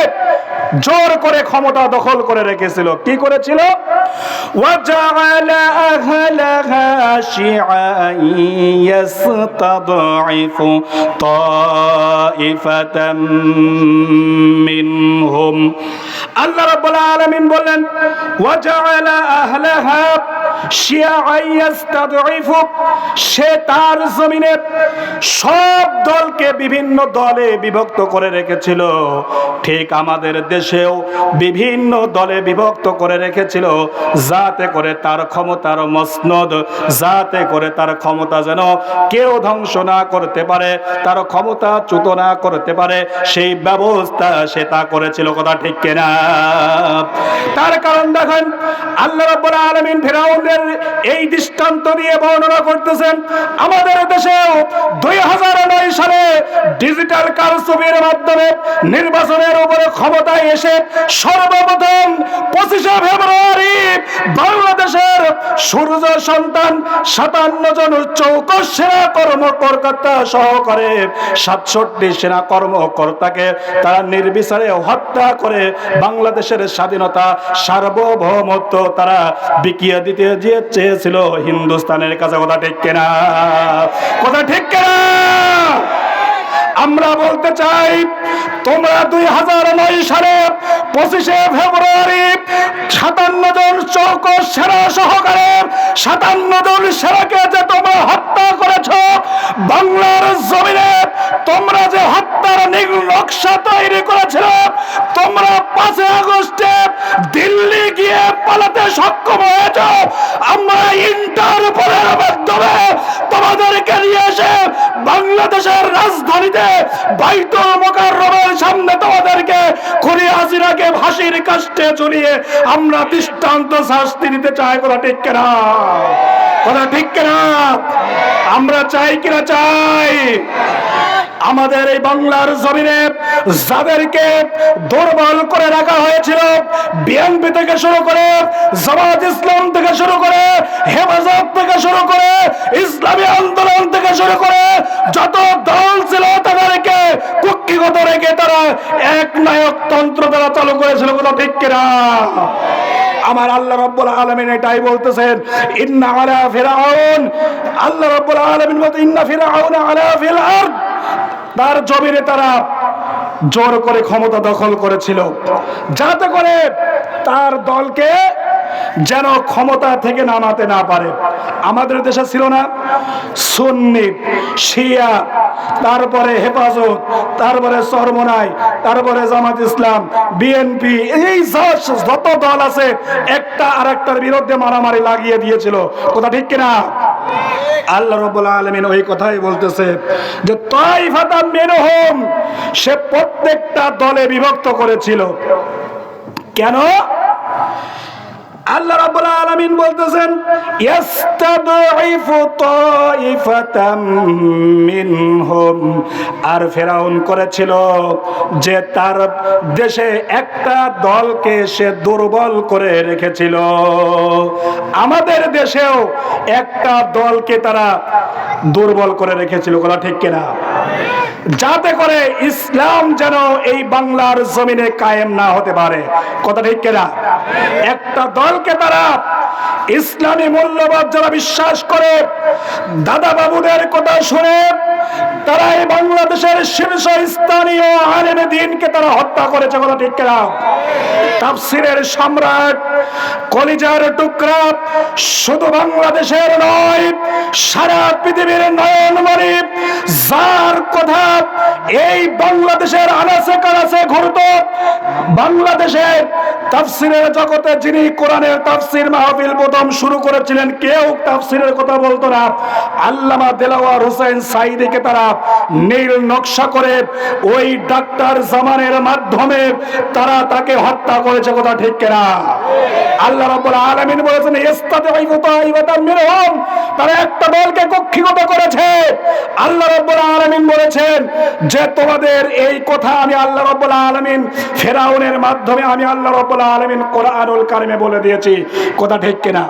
জোর করে ক্ষমতা দখল করে রেখেছিল। কি করেছিল? ওয়া জাআলা আহলাহা শিআআন ইয়াস্তাদঈফু তাইফাতাম মিনহুম। আল্লাহ রাব্বুল আলামিন বলেন, ওয়া জাআলা আহলাহা শিআআন ইয়াস্তাদঈফু, সে তার জমিনে সব দলকে বিভিন্ন দলে বিভক্ত করে রেখেছিল। ঠিক আমাদের দেশেও বিভিন্ন দলে বিভক্ত করে রেখেছিল, যাতে করে তার ক্ষমতার মসনদ, যাতে করে তার ক্ষমতা যেন কেউ ধ্বংস না করতে পারে, তার ক্ষমতা চ্যুত না করতে পারে, সেই ব্যবস্থা সে তা করেছিল। কথা ঠিক কিনা? তার কারণ দেখেন, আল্লাহ রাব্বুল আলামিন ফিরআউনের এই দৃষ্টান্ত দিয়ে বর্ণনা করতেছেন, আমাদের দেশেও 2009 সালে ডিজিটাল কারচুপির মাধ্যমে নির্বাচনের উপরে ক্ষমতায় এসে সর্বপ্রথম 25 ফেব্রুয়ারি বাংলাদেশের সূর্য সন্তান 57 জন চৌকস সেনা কর্মকর্তা সহকারে 67 সেনা কর্মকর্তাকে তারা নির্বিচারে হত্যা করে বাংলাদেশের স্বাধীনতা, সার্বভৌমত্ব তারা বিকিয়ে দিতে চেয়েছিল হিন্দুস্তানের কাছে। কথা ঠিক কিনা? কথা ঠিক কিনা? আমরা বলতে চাই, তোমরা 2009 সালে 25 ফেব্রুয়ারি 57 জন চৌকস সেনা সহকারে 57 জন সেনাকে যে তোমরা হত্যা করেছ, বাংলার জমিনে তোমরা যে হত্যার নকশা তৈরি করেছিল, তোমরা 5 আগস্টে দিল্লি গিয়ে পালাতে সক্ষম হয়েছ। আমরা ইন্টারপোলের মাধ্যমে তোমাদেরকে নিয়ে এসে বাংলাদেশের রাজধানীতে বাইতুল মুকাররমের সামনে তোমাদেরকে খুনি হাসিনাকে ফাঁসির কাস্টে ঝুলিয়ে আমরা দৃষ্টান্ত শাস্তি দিতে চাই। কথা ঠিক কিনা? কথা ঠিক কিনা? আমরা চাই কিনা? চাই। আমাদের এই বাংলার জমিনে যাদেরকে দুর্বল করে রাখা হয়েছিল, বিএনপি থেকে শুরু করে, জামাত ইসলাম থেকে শুরু করে, হেফাজত থেকে শুরু করে, ইসলামী আন্দোলন থেকে শুরু করে যত দল ছিল, তাদেরকে কুক্ষিগত রেখে তারা এক নায়ক তন্ত্র তারা চালু করেছিল। কথা ঠিক কিনা? আমার আল্লাহ রাব্বুল আলামিন এটাই বলতেছেন, ইন্না আলা ফিরআউন, আল্লাহ রাব্বুল আলামিন বলতে ইন্না ফিরআউনা আলা ফিল আরদ, তার জমিনে তারা জোর করে ক্ষমতা দখল করেছিল, যাতে করে তার দলকে যেন ক্ষমতা থেকে নামাতে না পারে। আমাদের দেশে ছিল না সুন্নি, শিয়া, তারপরে হেফাজত, তারপরে চরমনাই, তারপরে জামাত ইসলাম, বিএনপি, এই যত দল আছে একটা আরেকটার বিরুদ্ধে মারামারি লাগিয়ে দিয়েছিল। কথা ঠিক কিনা? আল্লাহ রাব্বুল আলামিন ওই কথাই বলতেছে যে তাইফাতাম মিনহুম, সে প্রত্যেকটা দলে বিভক্ত করেছিল। কেন? আল্লাহ রাব্বুল আলামিন বলতেছেন ইস্তাদঈফু তাইফাতাম মিনহুম, আর ফেরাউন করেছিল যে তার দেশে একটা দলকে সে দুর্বল করে রেখেছিল। আমাদের দেশেও একটা দলকে তারা দুর্বল করে রেখেছিল, কথা ঠিক কিনা? যাতে করে ইসলাম যেন এই বাংলার জমিনে কায়েম না হতে পারে, কথা ঠিক কিনা? একটা দলকে তারা ইসলামী মূল্যবোধ যারা বিশ্বাস করে, দাদা বাবুদের কথা শুনে তারা এই বাংলাদেশের শীর্ষস্থানীয় আলেম দ্বীনকে তারা হত্যা করেছে, কথা ঠিক কিনা? তাফসীরের সম্রাট, কলিজার টুকরা, শুধু বাংলাদেশের নয় সারা পৃথিবীর নয়নমণি, যার কথা এই বাংলাদেশের আনাচে কানাচে ঘুরত, বাংলাদেশের তাফসীরের জগতে যিনি কোরআনের তাফসীর মাহফিল প্রথম শুরু করেছিলেন, কেউ তাফসীরের কথা বলতো না, আল্লামা দেলাওয়ার হোসেন সাঈদীকে তারা নীল নকশা করে ওই ডাক্তার জামানের মাধ্যমে তারা তাকে হত্যা করেছে, কথা ঠিক কিনা? আল্লাহ রাব্বুল আলামিন বলেছেন ইস্তাদঈফু তাইফাতাম মিনহুম, তারা একটা দলকে কক্ষিগত করেছে। আল্লাহ রাব্বুল আলামিন বলেছেন যে তোমাদের এই কথা আমি আল্লাহ রাব্বুল আলামিন ফেরাউনের মাধ্যমে আমি আল্লাহ রাব্বুল আলামিন কোরআনুল কারিমে বলে দিয়েছি, কথা ঠিক কিনা?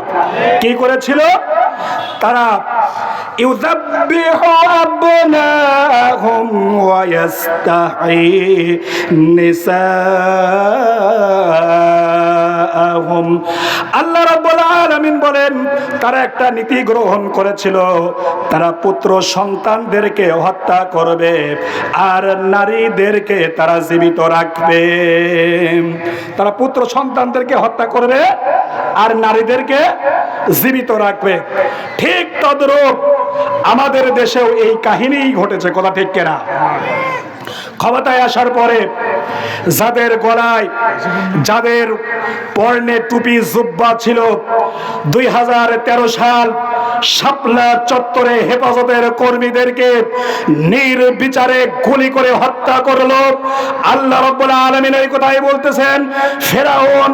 কি করেছিল তারা? ইউযাব্বিহু আবনাহুম ওয়া ইস্তাহয়ী নিসাআহুম। আল্লাহ রাব্বুল আলামিন বলেন তারা একটা নীতি গ্রহণ করেছিল, তারা পুত্র সন্তানদেরকে হত্যা করবে আর নারীদেরকে তারা জীবিত রাখবে। তারা পুত্র সন্তানদেরকে হত্যা করবে আর নারীদেরকে জীবিত রাখবে। ঠিক তদ্রূপ আমাদের দেশেও এই কাহিনীই ঘটেছে, কথা ঠিক কিনা? ক্ষমতায় আসার পরে যাদের গলায়, যাদের পরনে টুপি জুব্বা ছিল, 2013 সাল শাপলা চত্বরে হেফাজতের কর্মীদেরকে নির্বিচারে গুলি করে হত্যা করলো। আল্লাহ রাব্বুল আলামিন এই কথাই বলতেছেন ফেরাউন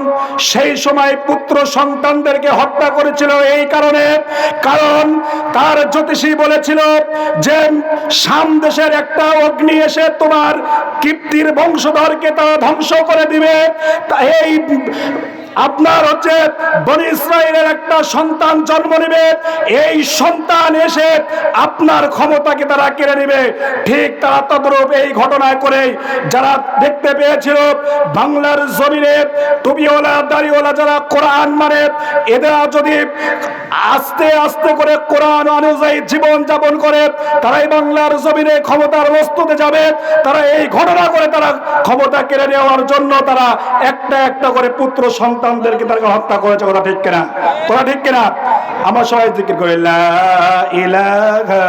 সেই সময় পুত্র সন্তানদেরকে হত্যা করেছিল এই কারণে, কারণ তার জ্যোতিষী বলেছিল যে শাম দেশের একটা অগ্নি এসে তোমার কিপ্তির বংশধরকে তারা ধ্বংস করে দিবে। এই আপনার হচ্ছে বনি ইসরাইলের একটা সন্তান জন্ম নেবে, এই সন্তান এসে আপনার ক্ষমতাকে তারা কেড়ে নেবে। ঠিক তারা তদ্রূপ এই ঘটনায় করে যারা দেখতে পেয়েছিল বাংলার জমিনে টুপিওয়ালা দাড়িওয়ালা যারা কোরআন মানে এরা যদি আস্তে আস্তে করে কোরআন অনুযায়ী জীবন যাপন করে তারাই বাংলার জমিনে ক্ষমতার বস্তুতে যাবে। তারা এই ঘটনা করে তারা ক্ষমতা কেড়ে নেওয়ার জন্য তারা একটা একটা করে পুত্র সন্তানদেরকে তারা হত্যা করেছে, কথা ঠিক কিনা? কথা ঠিক কিনা? আমার সবাই জিকির করে লা ইলাহা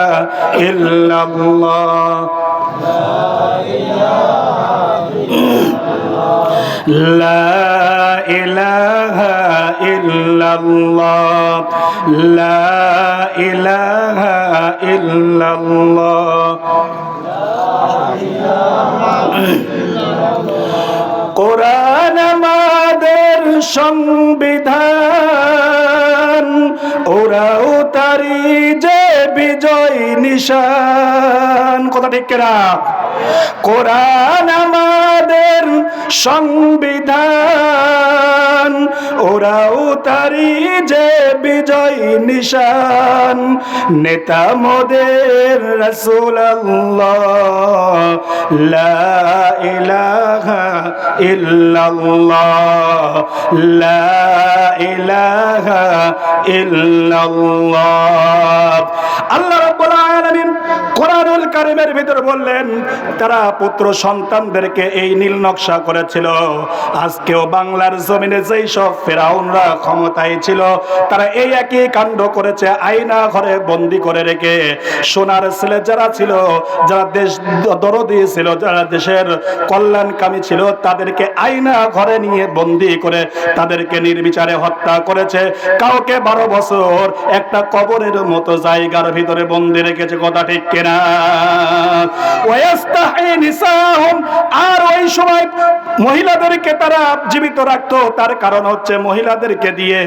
ইল্লাল্লাহ, লা ইলাহা ইল্লাল্লাহ, লা ইলাহা ইল্লাল্লাহ। কোরআন আমাদের সংবিধান, ওরাও তারি যে বিজয় নিশান, কথা ঠিক কিনা? কোরআন আমাদের সংবিধান, ওরাও তারি যে বিজয় নিশান। নেতা মোদের রাসূলুল্লাহ, লা ইলাহা ইল্লাল্লাহ, লা ইলাহা ইল্লাল্লাহ। আল্লাহ রাব্বুল আলামিন কোরআনুল কারীমের ভিতর বললেন তারা পুত্র সন্তানদেরকে এই নীল নকশা করেছিল। আজকেও বাংলার জমিনে যেই সব ফেরাউনরা ক্ষমতায় ছিল তারা এই একই কাণ্ড করেছে। আয়না ঘরে বন্দি করে রেখে সোনার ছেলে যারা ছিল, যারা দেশ দরদি ছিল, যারা দেশের কল্যাণকামী ছিল, তাদেরকে আয়না ঘরে নিয়ে বন্দি করে তাদেরকে নির্বিচারে হত্যা করেছে। কাউকে 12 বছর একটা কবরের মতো জায়গার ভিতরে বন্দি রেখেছে, কথা ঠিক কিনা? ওয়াস্তাহি নিসাহুম, আর ওই সময় মহিলাদেরকে তারা জীবিত রাখতো, তার কারণ হচ্ছে মহিলাদেরকে দিয়ে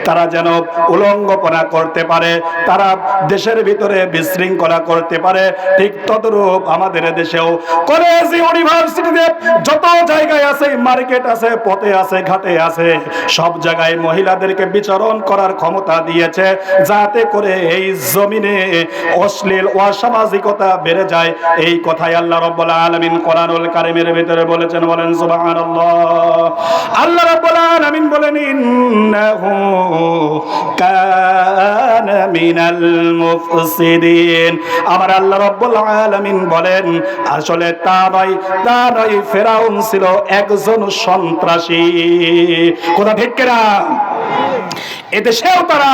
তারা যেন উলঙ্গপনা করতে পারে, তারা দেশের ভিতরে বিশৃঙ্খলা করতে পারে। ঠিক তদ্রূপ আমাদের দেশেও কলেজ ইউনিভার্সিটিতে যত জায়গায় আছে, মার্কেট আছে, পথে আছে, ঘাটে আছে, সব জায়গায় মহিলাদেরকে বিচরণ করার ক্ষমতা দিয়েছে, যাতে করে এই জমিনে অশ্লীল অসামাজিকতা বেড়ে যায়। এই কথাই আল্লাহ রাব্বুল আলামিন কোরআনুল কারীমের ভিতরে বলেছেন। বলেন সুবহানাল্লাহ। আল্লাহ রাব্বুল আলামিন বলেন ইন্নাহু কানা মিনাল মুফসিদিন। আমার আল্লাহ রাব্বুল আলামিন বলেন আসলে তা নয়, ফেরাউন ছিল একজন সন্ত্রাসী। কথা ঠিক কিনা? এদেশেও তারা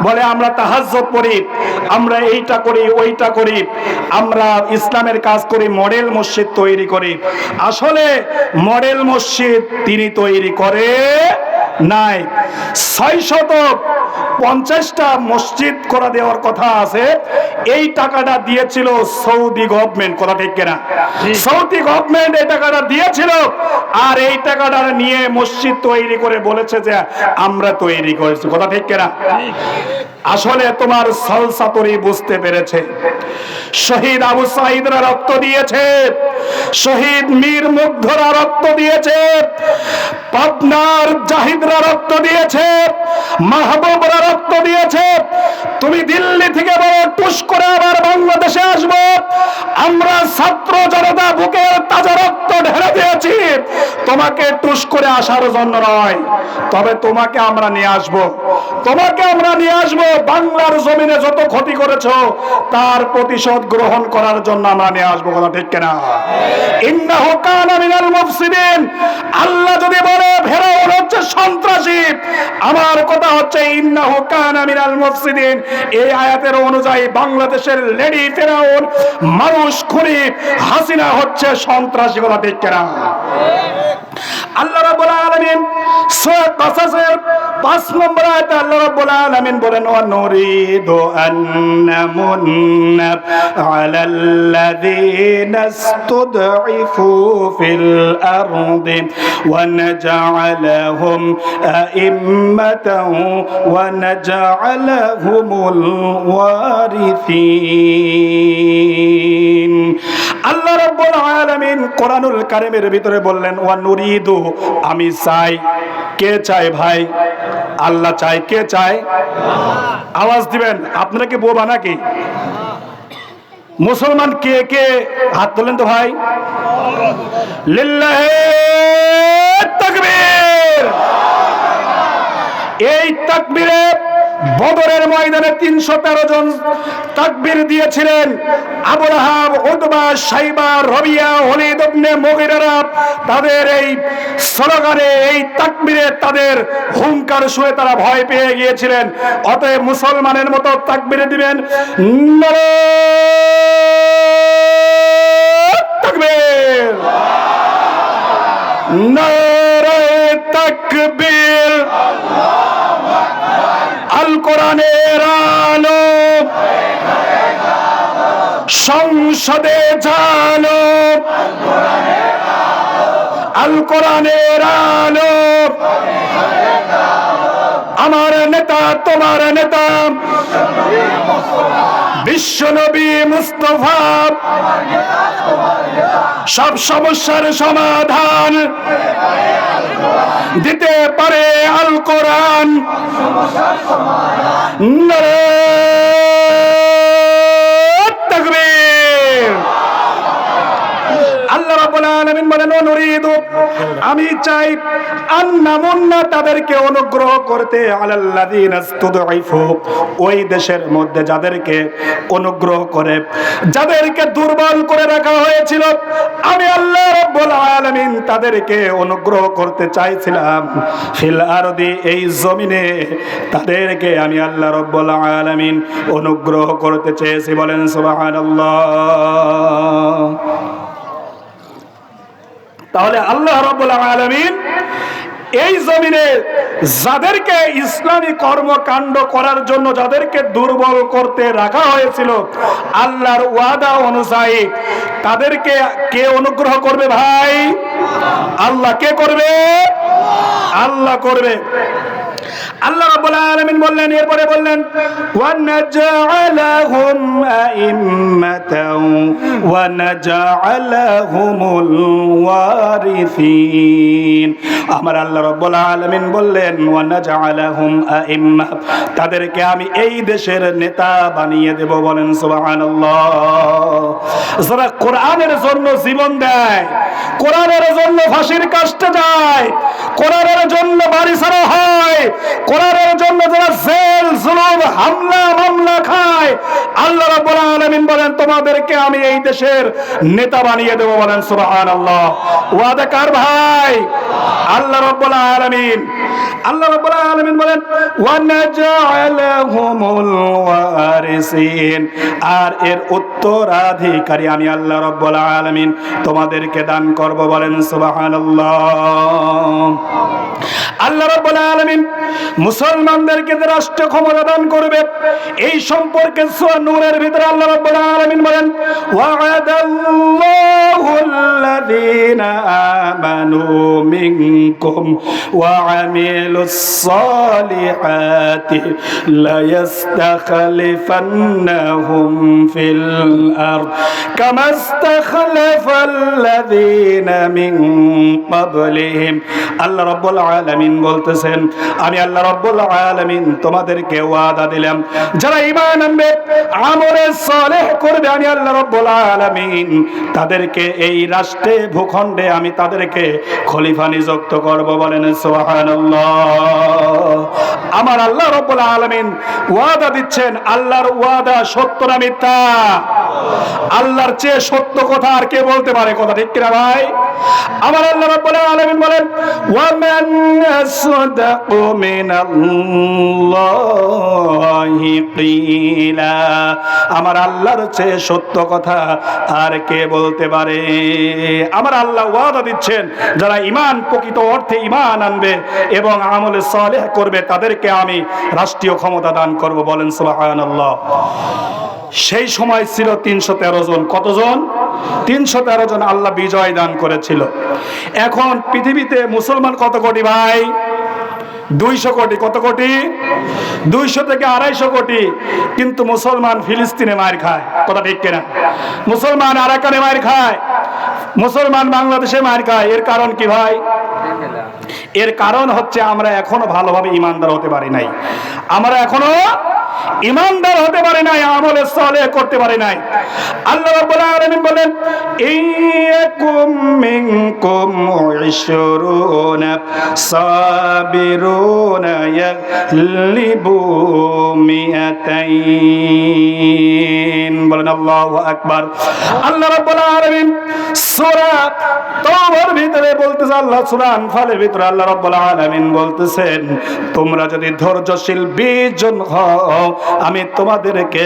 বলে আমরা তাহাজ্জুদ পড়ি, আমরা এইটা করি, ওইটা করি, আমরা ইসলামের কাজ করি, মডেল মসজিদ তৈরি করি। আসলে মডেল মসজিদ তিনি তৈরি করে নাই। 650টা মসজিদ করে দেওয়ার কথা আছে, এই টাকাটা দিয়েছিল সৌদি গভর্নমেন্ট। কথা ঠিক কিনা? সৌদি গভর্নমেন্ট এই টাকাটা দিয়েছিল, আর এই টাকাটা নিয়ে মসজিদ তৈরি করে বলেছে যে আমরা তৈরি করেছি। কথা ঠিক কিনা? আসলে তোমার সলসাতুরি বুঝতে পেরেছে। শহীদ আবু সাঈদরা রক্ত দিয়েছে, শহীদ মীর মুগ্ধরা রক্ত দিয়েছে, পাবনার জাহিদরা রক্ত দিয়েছে, মাহবুবরা রক্ত দিয়েছে। তুমি দিল্লি থেকে বড় টুস করে আবার বাংলাদেশে আসবো, আমরা ছাত্র জনতা বুকের তাজা রক্ত ঢেলে দিয়েছি, তোমাকে টুস করে আসার জন্য নয়, তবে তোমাকে আমরা নিয়ে আসবো, তোমাকে আমরা নিয়ে আসবো। বাংলার জমিনে যত ক্ষতি করেছো তার প্রতিশোধ গ্রহণ করার জন্য আমরা নিয়ে আসবো। কথা ঠিক কিনা? ইন্নাহু কানা মিনাল মুফসিদিন। আল্লাহ যদি বলে ফেরাউন হচ্ছে সন্ত্রাসী, আমার কথা হচ্ছে ইন্নাহু কানা মিনাল মুফসিদিন। এই আয়াতের অনুযায়ী বাংলাদেশের লেডি ফেরাউন, মানুষ খুনি হাসিনা হচ্ছে সন্ত্রাসী। কথা ঠিক কিনা? আল্লাহ রাব্বুল আলামিন সূরা কাসাসের 5 নম্বর আয়াতে আল্লাহ রাব্বুল আলামিন বলেন ওয়া নুরিদু আন নামুন্না আলাল্লাযীনা ইসতুদঈফু ফিল আরদি ওয়া নাজআলাহুম আইম্মাতাও ওয়া নাজআলাহুমুল ওয়ারিসিন। আল্লাহ রাব্বুল আলামিন কোরআনুল কারীমের ভিতরে বললেন ওয়া নুরিদু, আমি চাই। কে চায় ভাই? আল্লাহ চায়। কে চায়? আওয়াজ দিবেন। আপনারা কি বোবা নাকি? মুসলমান কে কে হাত তোলেন তো ভাই। লিল্লাহি তাকবীর। এই তাকবীরে বদরের ময়দানে 313 জন তাকবীর দিয়েছিলেন। আবু লাহাব, উতবা, শাইবা, রবিয়া, ওলীদ ইবনে মুগীরা তাদের এই স্লোগানে, এই তাকবীরে তাদের হুঙ্কার শুনে তারা ভয় পেয়ে গিয়েছিলেন। অতএব মুসলমানের মতো তাকবীর দিবেন, নারে তাকবীর, নারে তাকবীর। আল কোরআনের আলো সংসদে জানো, আল কোরআনের আলো। আমার নেতা তোমার নেতা বিশ্বনবী মুস্তাফা, সব সমস্যার সমাধান দিতে পারে আল কোরআন। নারে তাকবীর। আল্লাহ রাব্বুল আলামিন বলেন ওয়া নুরিদু, আমি চাই আন্নামুন্না, তাদেরকে অনুগ্রহ করতে, আলাল্লাযীনা ইসতুদঈফু, ওই দেশের মধ্যে যাদেরকে অনুগ্রহ করে, যাদেরকে দুর্বল করে রাখা হয়েছিল, আমি আল্লাহ রাব্বুল আলামিন তাদেরকে অনুগ্রহ করতে চাইছিলাম। ফিল আরদি, এই জমিনে তাদেরকে আমি আল্লাহ রাব্বুল আলামিন অনুগ্রহ করতে চেয়েছি। বলেন সুবহানাল্লাহ। তাহলে আল্লাহ রাব্বুল আলামিন এই জমিনে যাদেরকে ইসলামী কর্মকাণ্ড করার জন্য যাদেরকে দুর্বল করতে রাখা হয়েছিল, আল্লাহর ওয়াদা অনুযায়ী তাদেরকে কে অনুগ্রহ করবে ভাই? আল্লাহ। কে করবে? আল্লাহ করবে। আল্লাহ রাব্বুল আলামিন বললেন, এরপরে বললেন ওয়া নাজআলাহুম আইম্মাতাও ওয়া নাজআলাহুমুল ওয়ারিসিন। আমার আল্লাহ রাব্বুল আলামিন বললেন ওয়া নাজআলাহুম আইম্মা, তাদেরকে আমি এই দেশের নেতা বানিয়ে দেব। বলেন সুবহানাল্লাহ। যারা কোরআনের জন্য জীবন দেয়, কোরআনের জন্য ফাঁসির কাস্টে যায়, কোরআনের জন্য বাড়ি ছাড়া হয়, কোরআনের জন্য যারা জেল জুলুম হামলা মামলা খায়, আল্লাহ রাব্বুল আলামিন বলেন তোমাদেরকে আমি এই দেশের নেতা বানিয়ে দেব। বলেন সুবহানাল্লাহ। ওয়াদা কার ভাই? আল্লাহ রাব্বুল আলামিন। আল্লাহ রাব্বুল আলামিন বলেন ওয়া নাজআলাহুমুল ওয়ারিসিন, আর এর উত্তরাধিকারী আমি আল্লাহ রাব্বুল আলামিন তোমাদেরকে দান করব। বলেন সুবহানাল্লাহ। আল্লাহ রাব্বুল আলামিন মুসলমানদেরকে যে রাষ্ট্র ক্ষমতা দান করবে, এই সম্পর্কে সূরা নূরের ভিতরে আল্লাহ রাব্বুল আলামিন বলেন ওয়া'আদাল্লাহুল্লাযীনা আমানু মিনকুম ওয়া আমিলুস সালিহাতি লা ইস্তাখলিফান্নাহুম ফিল আরদ কামা ইস্তাখলাফাল্লাযীনা মিন ক্বাবলিহিম। আল্লাহ রাব্বুল আলামিন বলতেছেন আমি আল্লাহ রাব্বুল আলামিন তোমাদেরকে ওয়াদা দিলাম, যারা ঈমান আনবে আমলে সালেহ করবে, আমি আল্লাহ রাব্বুল আলামিন তাদেরকে এই রাষ্ট্রে ভূখণ্ডে আমি তাদেরকে খলিফা নিযুক্ত করব। বলেন সুবহানাল্লাহ। আমার আল্লাহ রাব্বুল আলামিন ওয়াদা দিচ্ছেন। আল্লাহর ওয়াদা সত্য না মিথ্যা? আল্লাহর চেয়ে সত্য কথা আর কে বলতে পারে? কথা ঠিক কিনা ভাই? আমার আল্লাহ রাব্বুল আলামিন বলেন ওয়া মান আসদাকু মিনাল্লাহি কিলা, আমার আল্লাহর চেয়ে সত্য কথা আর কে বলতে পারে? আমার আল্লাহ ওয়াদা দিচ্ছেন যারা ঈমান প্রকৃত অর্থে ঈমান আনবে এবং আমলে সালেহ করবে তাদেরকে আমি রাষ্ট্রীয় ক্ষমতা দান করব। বলেন সুবহানাল্লাহ। সেই সময় ছিল 313 জন। কতজন? 313 জন আল্লাহ বিজয় দান করেছিল। এখন পৃথিবীতে মুসলমান কত কোটি ভাই? 200 কোটি। কত কোটি? 200 থেকে 250 কোটি। কিন্তু মুসলমান ফিলিস্তিনে মার খায়। কথা ঠিক কিনা? মুসলমান আরাকানে মার খায়, মুসলমান বাংলাদেশে মার খায়। এর কারণ কি ভাই? এর কারণ হচ্ছে আমরা এখনো ভালোভাবে ঈমানদার হতে পারি নাই। আমরা এখনো ঈমানদার হতে পারি নাই, আমলে সালেহ করতে পারি নাই। আল্লাহ রাব্বুল আলামিন বলেন ইয়াকুম মিনকুম 20 সাবিরুনা ইয়াগলিবু মিআতাইন। বলেন আল্লাহু আকবার। আল্লাহ রাব্বুল আলামিন সূরা তাওবার ভিতরে বলতেছে, আল্লাহ সূরা আনফালের ভিতরে আল্লাহ রাব্বুল আলামিন বলতেছেন তোমরা যদি ধৈর্যশীল 20 জন হও আমি তোমাদেরকে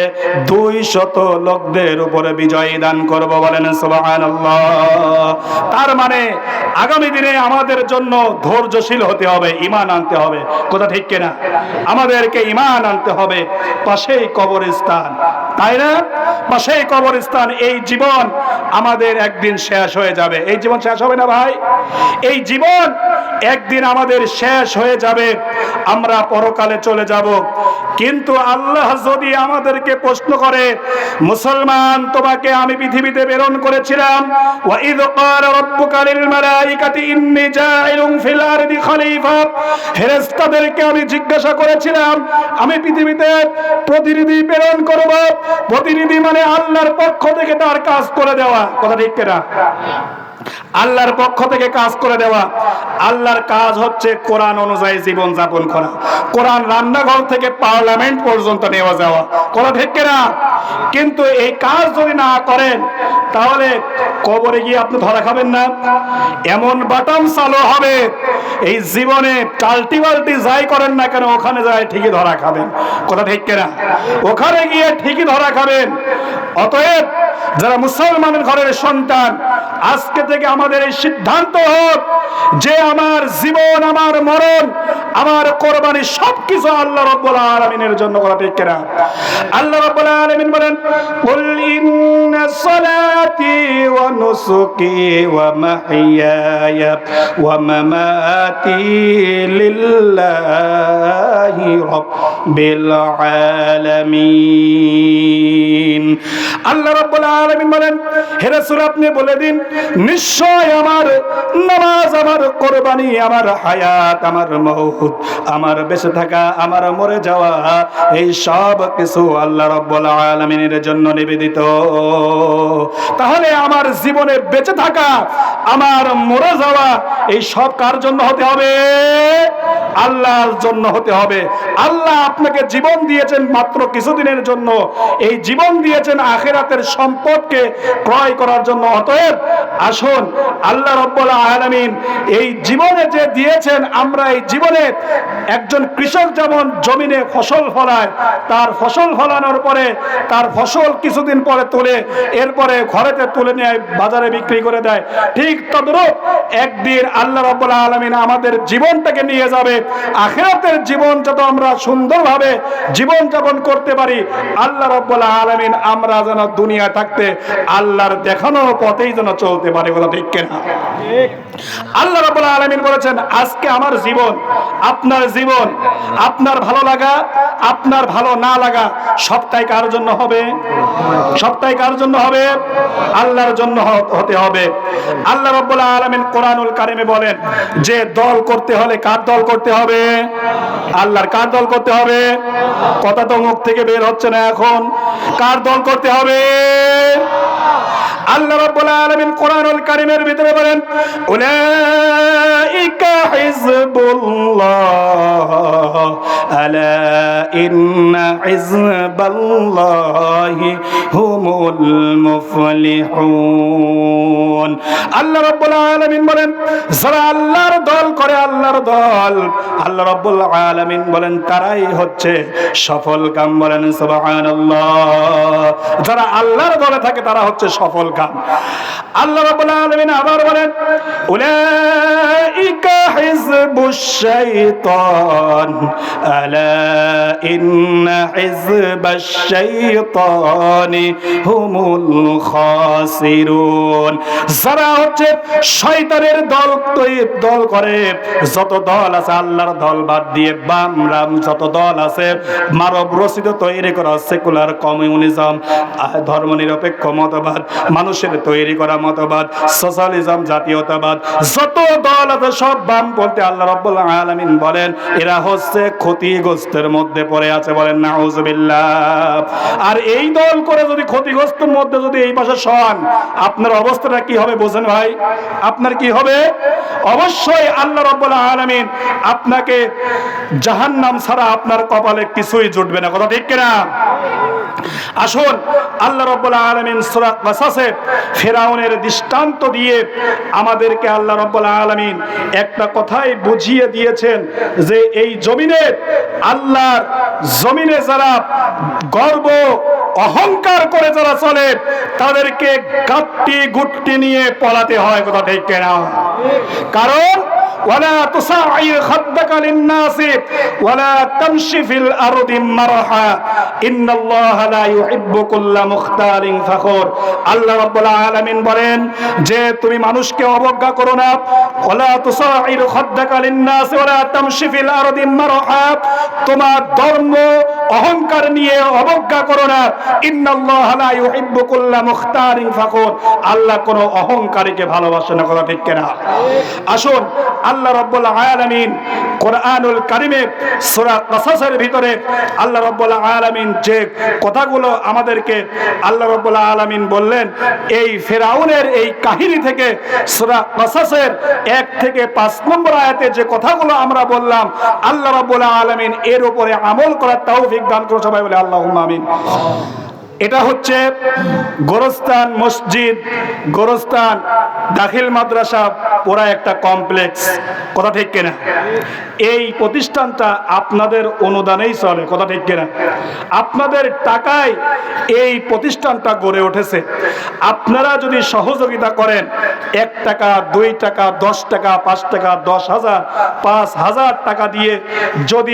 200 লোকদের উপরে বিজয় দান করব। বলেন সুবহানাল্লাহ। তার মানে আগামী দিনে আমাদের জন্য ধৈর্যশীল হতে হবে, ঈমান আনতে হবে। কথা ঠিক কিনা? আমাদেরকে ঈমান আনতে হবে। পাশেই কবরস্থান, তাই না? পাশেই কবরস্থান। এই জীবন আমাদের একদিন শেষ হয়ে যাবে। এই জীবন শেষ হবে না ভাই? এই জীবন একদিন আমাদের শেষ হয়ে যাবে, আমরা পরকালে চলে যাব। কিন্তু আল্লাহ যদি আমাদেরকে প্রশ্ন করে মুসলমান তোমাকে আমি পৃথিবীতে প্রেরণ করেছিলাম, ওয়া ইয ক্বালা রাব্বুকা লিল মালাইকাতি ইন্নী জাইলুন ফিল আরদি খলিফা, ফেরেশতাদেরকে আমি জিজ্ঞাসা করেছিলাম আমি পৃথিবীতে প্রতিনিধি প্রেরণ করব। প্রতিনিধি মানে আল্লাহর পক্ষ থেকে তার কাজ করে দেওয়া। কথা ঠিক কিনা? আল্লাহর পক্ষ থেকে কাজ করে দেওয়া। আল্লাহর কাজ হচ্ছে কোরআন অনুযায়ী জীবন যাপন করা, কোরআন রান্নাঘর থেকে পার্লামেন্ট পর্যন্ত নেওয়া যাওয়া। কথা ঠিক কিনা? কিন্তু এই কাজ যদি না করেন তাহলে কবরে গিয়ে আপনি ধরা খাবেন না। এমন বাটাম চালু হবে এই জীবনে টাল্টি বাল্টি যাই করেন না কেন ওখানে যায় ঠিকই ধরা খাবেন। কথা ঠিক কিনা? ওখানে গিয়ে ঠিকই ধরা খাবেন। অতএব যারা মুসলমানের ঘরের সন্তান, আজকে থেকে আমাদের এই সিদ্ধান্ত হোক যে আমার জীবন আমার মরণ আমার কোরবানি সবকিছু আল্লাহ রাব্বুল আলামিনের জন্য করা, ঠিক কিনা? আল্লাহ রাব্বুল আলামিন বলেন, কুল ইন্না সালাতি ওয়া নুসুকি ওয়া মাহইয়ায়া ওয়া মামাতি লিল্লাহি রাব্বিল আলামিন। আল্লাহ রাব্বুল আলামিন বলেন, হে রাসূল আপনি বলে দিন, নিশ্চয় আমার নামাজ, আমার কোরবানি, আমার হায়াত, আমার মওত, আমার বেঁচে থাকা, আমার মরে যাওয়া, এই সব কিছু আল্লাহ রাব্বুল আলামিনের জন্য নিবেদিত। তাহলে আমার জীবনে বেঁচে থাকা, আমার মরে যাওয়া, এই সব কার জন্য হতে হবে? আল্লাহর জন্য হতে হবে। আল্লাহ আপনাকে জীবন দিয়েছেন মাত্র কিছুদিনের জন্য, এই জীবন দিয়েছেন আখিরাতের সম্পদকে ক্রয় করার জন্য। অতএব আসুন, আল্লাহ রাব্বুল আলামিন এই জীবনে যে দিয়েছেন, আমরা এই জীবনে একজন কৃষক যেমন জমিনে ফসল ফলায়, তার ফসল ফলানোর পরে তার ফসল কিছুদিন পরে তুলে এরপরে ঘরেতে তুলে নিয়ে বাজারে বিক্রি করে দেয়, ঠিক তদ্রূপ একদিন আল্লাহ রাব্বুল আলামিন আমাদের জীবনটাকে নিয়ে যাবে। আখিরাতের জীবন যত আমরা সুন্দরভাবে জীবন যাপন করতে পারি, আল্লাহ রাব্বুল আলামিন আমরা যেন দুনিয়া থাকতে আল্লাহর দেখানো পথেই যেন চলতে পারি, বলা ঠিক কিনা? আল্লাহ রাব্বুল আলামিন বলেছেন, আজকে আমার জীবন, আপনার জীবন, আপনার ভালো লাগা, আপনার ভালো না লাগা, সবটাই কার জন্য হবে? সবটাই কার জন্য হবে? আল্লাহর জন্য হতে হবে। আল্লাহ রাব্বুল আলামিন কোরআনুল কারিমে বলেন যে দল করতে হলে কার দল করতে হবে? আল্লাহর। কার দল করতে হবে? কথা তো মুখ থেকে বের হচ্ছে না এখন। কার দল করতে হবে? আল্লাহ রাব্বুল আলামিন কোরআনুল কারীমের ভিতরে বলেন, উলাইকা হিজবুল্লাহ আলা ইন্না হিজবাল্লাহি হুমুল মুফলিহুন। আল্লাহ রাব্বুল আলামিন বলেন, যারা আল্লাহর দল করে, আল্লাহর দল, আল্লাহ রাব্বুল আলামিন বলেন তারাই হচ্ছে সফল কাম। বলেন সুবহানাল্লাহ। যারা আল্লাহর দলে থাকে তারা হচ্ছে সফল কাম। আল্লাহ রাব্বুল আলামিন আবার বলেন, উলাইকা হিজবুশ শাইতান আলা ইন্না হিজবাশ শাইতানি হুমুল খাসিরুন। যারা হচ্ছে শয়তানের দল করে, যত দল আছে আল্লাহর দল বাদ দিয়ে বাম রাম যত দল আছে, মানব রচিত তৈরি করা সেকুলার কমিউনিজম, ধর্মনিরপেক্ষ মতবাদ, মানুষের তৈরি করা মতবাদ, সোশ্যালিজম, জাতীয়তাবাদ, যত দল আছে সব বাম বলতে আল্লাহ রাব্বুল আলামিন বলেন এরা হচ্ছে ক্ষতিগ্রস্তের মধ্যে পড়ে আছে। বলেন নাউজুবিল্লাহ। আর এই দল করে যদি ক্ষতিগ্রস্তের মধ্যে যদি এই পাশে সন, আপনার অবস্থাটা কি হবে বোঝেন ভাই? আপনার কি হবে? অবশ্যই আল্লাহ রাব্বুল আলামিন আপনাকে জাহান্নাম ছাড়া আপনার কপালে কিছুই জুটবে না, কথা ঠিক কিনা? আসুন, আল্লাহ রাব্বুল আলামিন সূরা কাসাসে ফিরআউনের দৃষ্টান্ত দিয়ে আমাদেরকে আল্লাহ রাব্বুল আলামিন একটা কথাই বুঝিয়ে দিয়েছেন যে এই জমিনে, আল্লাহর জমিনে যারা গর্ব অহংকার করে যারা চলে, তাদেরকে গাট্টি গুট্টি নিয়ে পলাতে হয়, কথা ঠিক কিনা? কারণ ওয়ালা তুসাইর খাদ্দাকা লিন-নাসি ওয়ালা তামশি ফিল আরদি মারহা ইন্নাল্লাহা লা ইউহিব্বু কুল্লা মুখতালিন ফাখুর। আল্লাহ রাব্বুল আলামিন বলেন যে তুমি মানুষকে অবজ্ঞা করো না, ওয়ালা তুসাইর খাদ্দাকা লিন-নাসি ওয়ালা তামশি ফিল আরদি মারহা, তোমার ধর্ম অহংকার নিয়ে অবজ্ঞা করো না। ইন্নাল্লাহা লা ইউহিব্বু কুল্লা মুখতালিন ফাখুর, আল্লাহ কোন অহংকারীকে ভালোবাসে না, কথা ঠিক কিনা? আসুন, আল্লাহ রাব্বুল আলামিন কোরআনুল কারীমে সূরা কাসাসের ভিতরে আল্লাহ রাব্বুল আলামিন যে কথাগুলো আমাদেরকে আল্লাহ রাব্বুল আলামিন বললেন, এই ফিরআউনের এই কাহিনী থেকে সূরা কাসাসের 1 থেকে 5 নম্বর আয়াতে যে কথাগুলো আমরা বললাম, আল্লাহ রাব্বুল আলামিন এর উপরে আমল করার তৌফিক দান করুন। সবাই বলে আল্লাহুম্মা আমিন। এটা হচ্ছে গোরস্তান মসজিদ, গোরস্তান দাখিল মাদ্রাসা পুরা একটা কমপ্লেক্স, কথা ঠিক কিনা? এই প্রতিষ্ঠানটা আপনাদের অনুদানেই চলে, কথা ঠিক কিনা? আপনাদের টাকায় এই প্রতিষ্ঠানটা গড়ে উঠেছে। আপনারা যদি সহযোগিতা করেন, 1 টাকা 2 টাকা 10 টাকা 5 টাকা 10,000 5,000 টাকা দিয়ে যদি